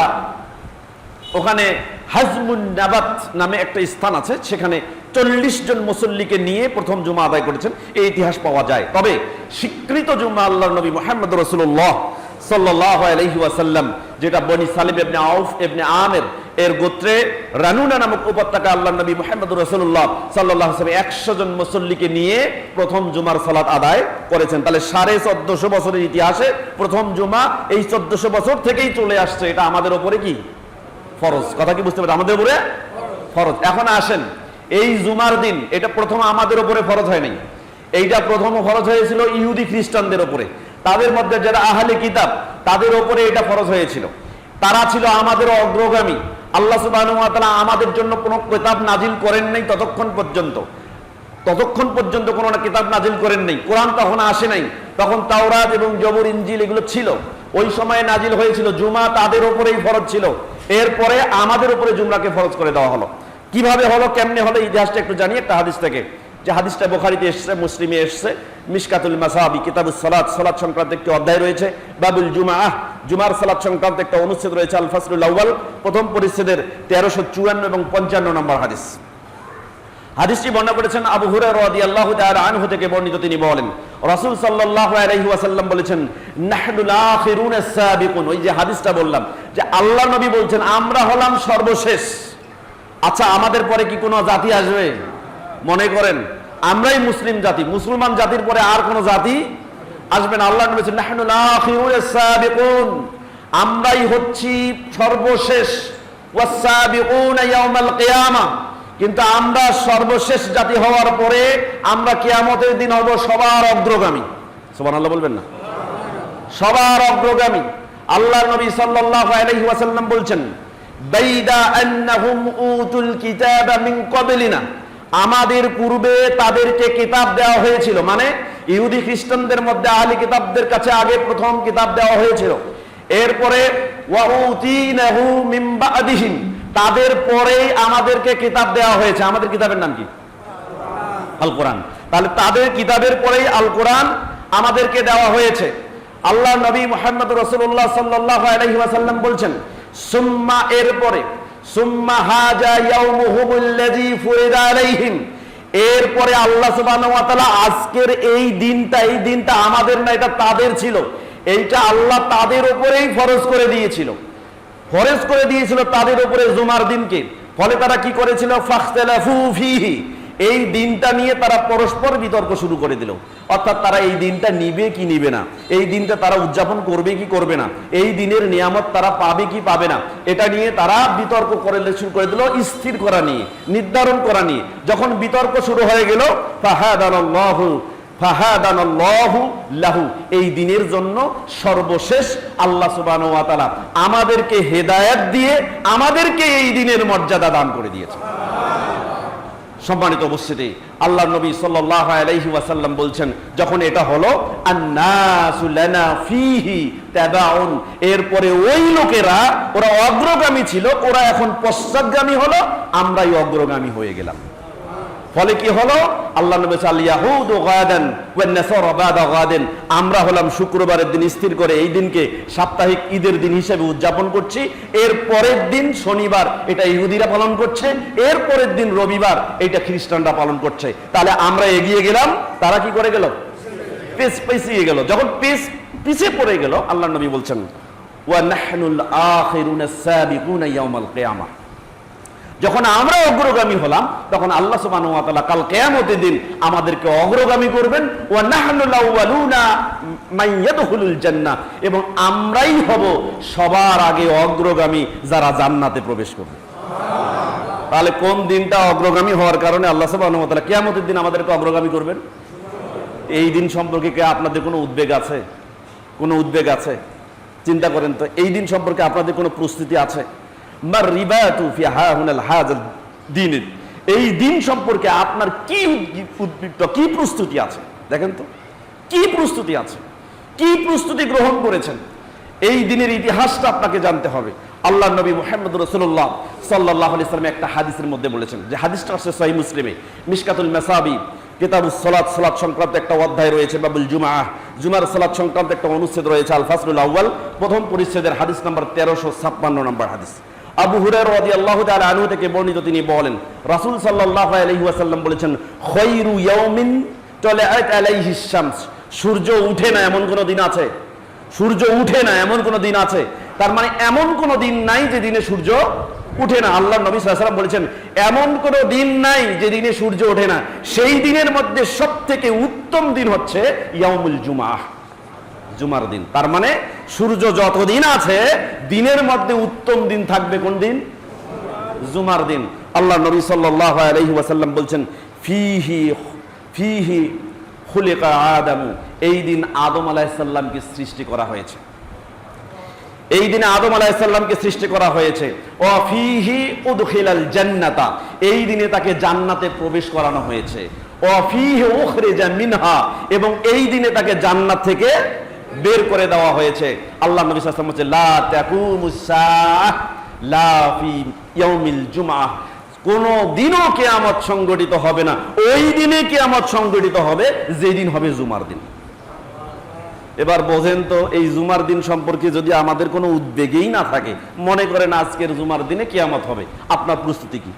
A: ওখানে হাজমুন নাবাত নামে একটা স্থান আছে, সেখানে 40 জন মুসল্লিকে নিয়ে প্রথম জুমা আদায় করেছেন, এই ইতিহাস পাওয়া যায়। তবে স্বীকৃত জুমা আল্লাহর নবী মুহাম্মদুর রাসূলুল্লাহ সাল্লাল্লাহু আলাইহি ওয়াসাল্লাম, যেটা বনি সালিম ইবনে আউফ ইবনে আমের এর গোত্রে রানুনা নামক উপত্যকা আল্লাহর নবী মুহাম্মদুর রাসূলুল্লাহ সাল্লাল্লাহু আলাইহি ওয়াসাল্লাম 100 জন মুসল্লিকে নিয়ে প্রথম জুমার সালাত আদায় করেছেন। তাহলে 1450 বছরের ইতিহাসে প্রথম জুমা এই 1400 বছর থেকেই চলে আসছে। এটা আমাদের উপরে কি ফরজ? কথা কি বুঝতে পারছেন? আমাদের উপরে ফরজ। এখন আসেন, এই জুমার দিন এটা প্রথম আমাদের উপরে ফরজ হয় নাই, এইটা প্রথম ফরজ হয়েছিল ইহুদি খ্রিস্টানদের উপরে, তাদের মধ্যে যারা আহলে কিতাব তাদের উপরে এটা ফরজ হয়েছিল। তারা ছিল আমাদের অগ্রগামী। আল্লাহ সুবহানাহু ওয়া তাআলা আমাদের জন্য কোনো কিতাব নাজিল করেন নাই ততক্ষণ পর্যন্ত কোনো কিতাব নাজিল করেন নাই। কোরআন তখন আসে নাই, তখন তাওরাত এবং জবুর ইনজিল এগুলো ছিল। ওই সময়ে নাজিল হয়েছিল, জুমা তাদের উপরেই ফরজ ছিল। এরপরে আমাদের উপরে জুমরাকে ফরজ করে দেওয়া হলো। কিভাবে হলো, কেমনে হলো, ইতিহাসটা একটু জানি একটা হাদিস থেকে, যে হাদিসটা বুখারীতে এসেছে, মুসলিমে এসেছে। মিশকাতুল মাসাবি কিতাবুস সালাত, সালাত সংক্রান্ত একটি অধ্যায় রয়েছে। বাবুল জুমআহ, জুমার সালাত সংক্রান্ত একটা অনুচ্ছেদ রয়েছে। আল ফাসলুল আউয়াল, প্রথম পরিচ্ছেদের 1354 এবং 55 নম্বর হাদিস। হাদিসটি বর্ণনা করেছেন আবু হুরায়রা রাদিয়াল্লাহু তাআলা আনহু থেকে বর্ণিত। তিনি বলেন, রাসূল সাল্লাল্লাহু আলাইহি ওয়াসাল্লাম বলেছেন, নাহনুল আখিরুনাস সাবিকুন। ওই যে হাদিসটা বললাম, যে আল্লাহ নবী বলছেন আমরা হলাম সর্বশেষ। আচ্ছা, আমাদের পরে কি কোনো জাতি আসবে? মনে করেন আমরাই মুসলিম জাতি, মুসলমান জাতির পরে আর কোনো জাতি আসবে না। আল্লাহ নবী বলেছেন, নাহনুল আখিরুনাস সাবিকুন, আমরাই হচ্ছি সর্বশেষ। ওয়াস সাবিকুনা ইয়াউমাল কিয়ামাহ, কিন্তু আমরা সর্বশেষ জাতি হওয়ার পরে আমরা কিয়ামতের দিন হব সবার অগ্রগামী। সুবহানাল্লাহ বলবেন না? সবার অগ্রগামী। আল্লাহর নবী সাল্লাল্লাহু আলাইহি ওয়াসাল্লাম বলছেন, বাইদা আন্নাহুম উতুল কিতাবা মিন ক্বাবলিনা, আমাদের পূর্বে তাদেরকে কিতাব দেওয়া হয়েছিল। মানে ইহুদি খ্রিস্টানদের মধ্যে আহলি কিতাবদের কাছে আগে প্রথম কিতাব দেওয়া হয়েছিল। এরপরে ওয়া উতিনাহু মিন বাদিহিম, তাদের পরে আমাদেরকে কিতাব দেওয়া হয়েছে। আমাদের কিতাবের নাম কি? আল কোরআন। তাহলে তাদের কিতাবের পরেই আল কোরআন আমাদেরকে দেওয়া হয়েছে। আল্লাহ নবী মুহাম্মদ রাসূলুল্লাহ সাল্লাল্লাহু আলাইহি ওয়াসাল্লাম বলছেন, সুম্মা, এরপরে, সুম্মা হাজা ইয়াউমুহুমুল্লাযী ফুরিদা আলাইহিম, এরপরে আল্লাহ সুবহানাহু ওয়া তাআলা আজকের এই দিনটা আমাদের না, এটা তাদের ছিল। এইটা আল্লাহ তাদের উপরেই ফরজ করে দিয়েছিল তাদের উপরে জুমার দিনকে। ফলে তারা কি করেছিল? ফাখতালাফু ফীহি, এই দিনটা নিয়ে তারা পরস্পর বিতর্ক শুরু করে দিল। অর্থাৎ তারা এই দিনটা নিবে কি নিবে না, এই দিনটা তারা উদযাপন করবে কি করবে না, এই দিনের নিয়ামত তারা পাবে কি পাবে না, এটা নিয়ে তারা বিতর্ক করে শুরু করে দিল, স্থির করা নিয়ে, নির্ধারণ করা নিয়ে। যখন বিতর্ক শুরু হয়ে গেল, ফাহাদানাল্লাহু লাহু, এই দিনের জন্য সর্বশেষ আল্লাহ সুবহানাহু ওয়া তাআলা আমাদেরকে হেদায়েত দিয়ে আমাদেরকে এই দিনের মর্যাদা দান করে দিয়েছে। সম্মানিত উপস্থিতি, আল্লাহর নবী সাল্লাল্লাহু আলাইহি ওয়াসাল্লাম বলছেন, যখন এটা হলো, আন্নাসু লানা ফীহি তাবাউন, এরপরে ওই লোকেরা, ওরা অগ্রগামী ছিল, ওরা এখন পশ্চাৎগামী হলো, আমরাই অগ্রগামী হয়ে গেলাম। ফলে কি হলো? আল্লাহ নবী সাল ইয়াহুদু গাদান ওয়ান নাসারা বাদা গাদিন, আমরা হলাম শুক্রবারের দিন স্থির করে এই দিনকে সাপ্তাহিক ঈদের দিন হিসেবে উদযাপন করছি। এর পরের দিন শনিবার, এটা ইহুদিরা পালন করছে। এর পরের দিন রবিবার, এটা খ্রিস্টানরা পালন করছে। তাহলে আমরা এগিয়ে গেলাম, তারা কি করে গেল? পিছিয়ে গেল। যখন পিছিয়ে পড়ে গেল, আল্লাহ নবী বলছেন, ওয়া নাহনুল আখিরুনাস সাবিকুনা ইয়াউমাল কিয়ামাহ, যখন আমরা অগ্রগামী হলাম, তখন আল্লাহ সুবহানাহু ওয়া তাআলা কাল কিয়ামতের দিন আমাদেরকে অগ্রগামী করবেন। ওয়া নাহনুল আউয়ালুনা মান ইয়াদখুলুল জান্নাহ, এবং আমরাই হব সবার আগে অগ্রগামী যারা জান্নাতে প্রবেশ করবে। তাহলে কোন দিনটা অগ্রগামী হওয়ার কারণে আল্লাহ সুবহানাহু ওয়া তাআলা কিয়ামতের দিন আমাদেরকে অগ্রগামী করবেন? এই দিন সম্পর্কে কি আপনাদের কোনো উদ্বেগ আছে? কোনো উদ্বেগ আছে? চিন্তা করেন তো, এই দিন সম্পর্কে আপনাদের কোনো প্রস্তুতি আছে? এই দিন সম্পর্কে আপনার কি উদ্বৃত্ত, কি প্রস্তুতি আছে? দেখেন তো, কি প্রস্তুতি আছে, কি প্রস্তুতি গ্রহণ করেছেন? এই দিনের ইতিহাসটা আপনাকে জানতে হবে। আল্লাহ নবী মুহাম্মদ রাসূলুল্লাহ সাল্লাল্লাহু আলাইহি ওয়াসাল্লাম একটা হাদিসের মধ্যে বলেছেন, যে হাদিসটা আছে সহিহ মুসলিমে, মিশকাতুল মাসাবি কিতাবুস সালাত, সালাত সংক্রান্ত একটা অধ্যায় রয়েছে। বাবুল জুমআহ, জুমার সালাত সংক্রান্ত একটা অনুচ্ছেদ রয়েছে। আল ফাসলুল আউয়াল, প্রথম পরিচ্ছেদের হাদিস নম্বর 1356 নম্বর হাদিস। আবু হুরায়রা রাদিয়াল্লাহু তাআলা আনহু থেকে বর্ণিত, তিনি বলেন, রাসূল সাল্লাল্লাহু আলাইহি ওয়াসাল্লাম বলেছেন, খায়রু ইয়াউমিন তালাআত আলাইহিস শামস, সূর্য উঠে না এমন কোন দিন আছে? সূর্য উঠে না এমন কোন দিন আছে? তার মানে এমন কোন দিন নাই যে দিনে সূর্য উঠে না। আল্লাহ নবী সাল্লাল্লাহু আলাইহি ওয়াসাল্লাম বলেছেন, এমন কোন দিন নাই যে দিনে সূর্য ওঠে না। সেই দিনের মধ্যে সবথেকে উত্তম দিন হচ্ছে ইয়াউমুল জুমআহ, জুমার দিন। তার মানে সূর্য যতদিন আছে, দিনের মধ্যে উত্তম দিন থাকবে কোন দিন? জুমার দিন। আল্লাহ নবী সাল্লাল্লাহু আলাইহি ওয়াসাল্লাম বলছেন, ফীহি খুলিকা আদামু, এই দিন আদম আলাইহিস সালামকে সৃষ্টি করা হয়েছে। এই দিনে আদম আলাইহিস সালামকে সৃষ্টি করা হয়েছে। ওয়া ফীহি উদখিলাল জান্নাতা, এই দিনে তাকে জান্নাতে প্রবেশ করানো হয়েছে। ওয়া ফীহি উখরিজা মিনহা, এবং এই দিনে তাকে জান্নাত থেকে বের করে দেওয়া হয়েছে। আল্লাহ নবী সাল্লাল্লাহু আলাইহি ওয়াসাল্লাম বলেছেন, লা তাকুমুস সাআহ লা ফি ইয়াউমিল জুমআহ, কোন দিনও কিয়ামত সংগঠিত হবে না, ওই দিনে কিয়ামত সংগঠিত হবে যেদিন হবে জুমার দিন। এবার বোঝেন তো, এই জুমার দিন সম্পর্কে যদি আমাদের কোনো উদ্বেগই না থাকে, মনে করেন আজকের জুমার দিনে কিয়ামত হবে, আপনার প্রস্তুতি কি?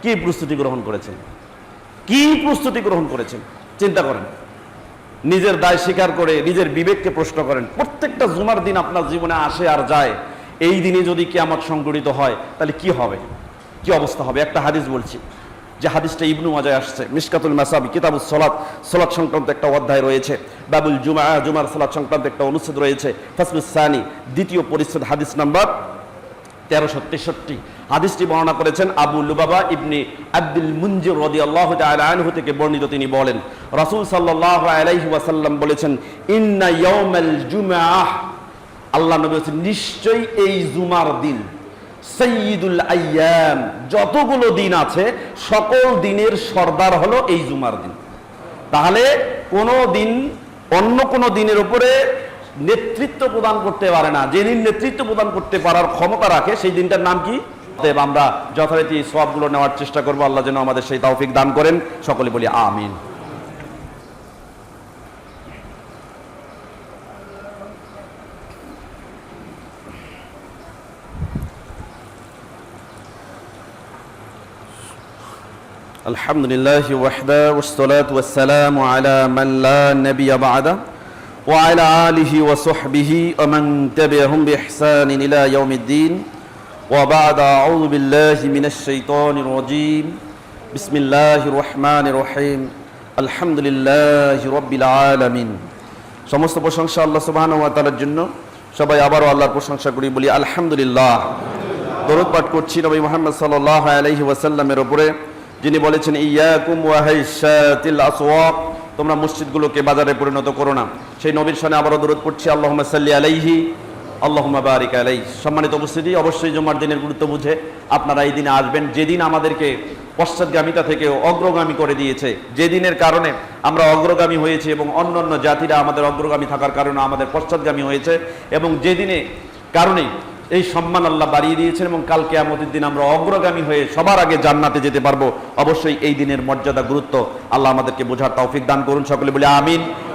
A: কি প্রস্তুতি গ্রহণ করেছেন? কি প্রস্তুতি গ্রহণ করেছেন? চিন্তা করেন, নিজের দায় স্বীকার করে নিজের বিবেককে প্রশ্ন করেন। প্রত্যেকটা জুমার দিন আপনার জীবনে আসে আর যায়, এই দিনে যদি কিয়ামত সংগঠিত হয় তাহলে কি হবে, কি অবস্থা হবে? একটা হাদিস বলছি, যে হাদিসটা ইবনু মাজায় আসছে, মিশকাতুল মাসাবি কিতাবুস সালাত, সালাত সংক্রান্ত একটা অধ্যায় রয়েছে। বাবুল জুমআ, জুমার সালাত সংক্রান্ত একটা অনুচ্ছেদ রয়েছে। ফাসলুস সানি, দ্বিতীয় পরিচ্ছেদ, হাদিস নাম্বার 1363। হাদিসটি বর্ণনা করেছেন আবু লুবাবা ইবনে আব্দুল মুনজির রাদিয়াল্লাহু তাআলা আনহু থেকে বর্ণিত। তিনি বলেন, রাসূল সাল্লাল্লাহু আলাইহি ওয়াসাল্লাম বলেছেন, ইন্না ইয়াউমাল জুমআহ, আল্লাহ নবী বলেছেন, নিশ্চয়ই এই জুমার দিন, সাইয়্যিদুল আইয়াম, যতগুলো দিন আছে সকল দিনের সর্দার হলো এই জুমার দিন। তাহলে কোনো দিন অন্য কোনো দিনের উপরে নেতৃত্ব প্রদান করতে পারে না। যেদিন নেতৃত্ব প্রদান করতে পারার ক্ষমতা রাখে সেই দিনটার নাম কি? আমরা যথারীতি সওয়াবগুলো নেওয়ার চেষ্টা করবো। আল্লাহ যেন আমাদের সেই তৌফিক দান করেন। সকলে বলি আমিন। আলহামদুলিল্লাহি ওয়াহদা ওয়াসসালাতু ওয়াসসালামু আলা মান লা নাবিয়্যা বা'দা ওয়া আলা আলিহি ওয়া সাহবিহি ওয়া মান তাবি'আহুম বিইহসানিন ইলা ইয়াউমিদ্দিন ওয়া বা'দা। আউযু বিল্লাহি মিনাশ শাইতানির রাজীম। বিসমিল্লাহির রহমানির রহিম। আলহামদুলিল্লাহি রাব্বিল আলামিন। সমস্ত প্রশংসা আল্লাহ সুবহানাহু ওয়া তাআলার জন্য। সবাই আবারও আল্লাহর প্রশংসা করি, বলি আলহামদুলিল্লাহ। দরুদ পাঠ করছি নবী মুহাম্মদ সাল্লাল্লাহু আলাইহি ওয়াসাল্লামের উপরে, যিনি বলেছেন, ইয়াকুম ওয়া হাইশাতিল আসওয়াক, তোমরা মসজিদগুলোকে বাজারে পরিণত করো না। সেই নবীর শানে আবারও দরুদ পড়ছি, আল্লাহুম্মা সাল্লি আলাইহি আল্লাহুম্মা বারিক আলাইহি। সম্মানিত উপস্থিতি, অবশ্যই জুমার দিনের গুরুত্ব বুঝে আপনারা এই দিনে আসবেন, যেদিন আমাদেরকে পশ্চাৎগামিতা থেকে অগ্রগামী করে দিয়েছে, যে দিনের কারণে আমরা অগ্রগামী হয়েছি এবং অন্যান্য জাতিরা আমাদের অগ্রগামী থাকার কারণে আমাদের পশ্চাৎগামী হয়েছে, এবং যে দিনে কারণে এই সম্মান আল্লাহ বাড়িয়ে দিয়েছেন, এবং কাল কিয়ামতের দিন আমরা অগ্রগামী হয়ে সবার আগে জান্নাতে যেতে পারবো। অবশ্যই এই দিনের মর্যাদা, গুরুত্ব আল্লাহ আমাদেরকে বোঝার তৌফিক দান করুন। সকলে বলে আমিন।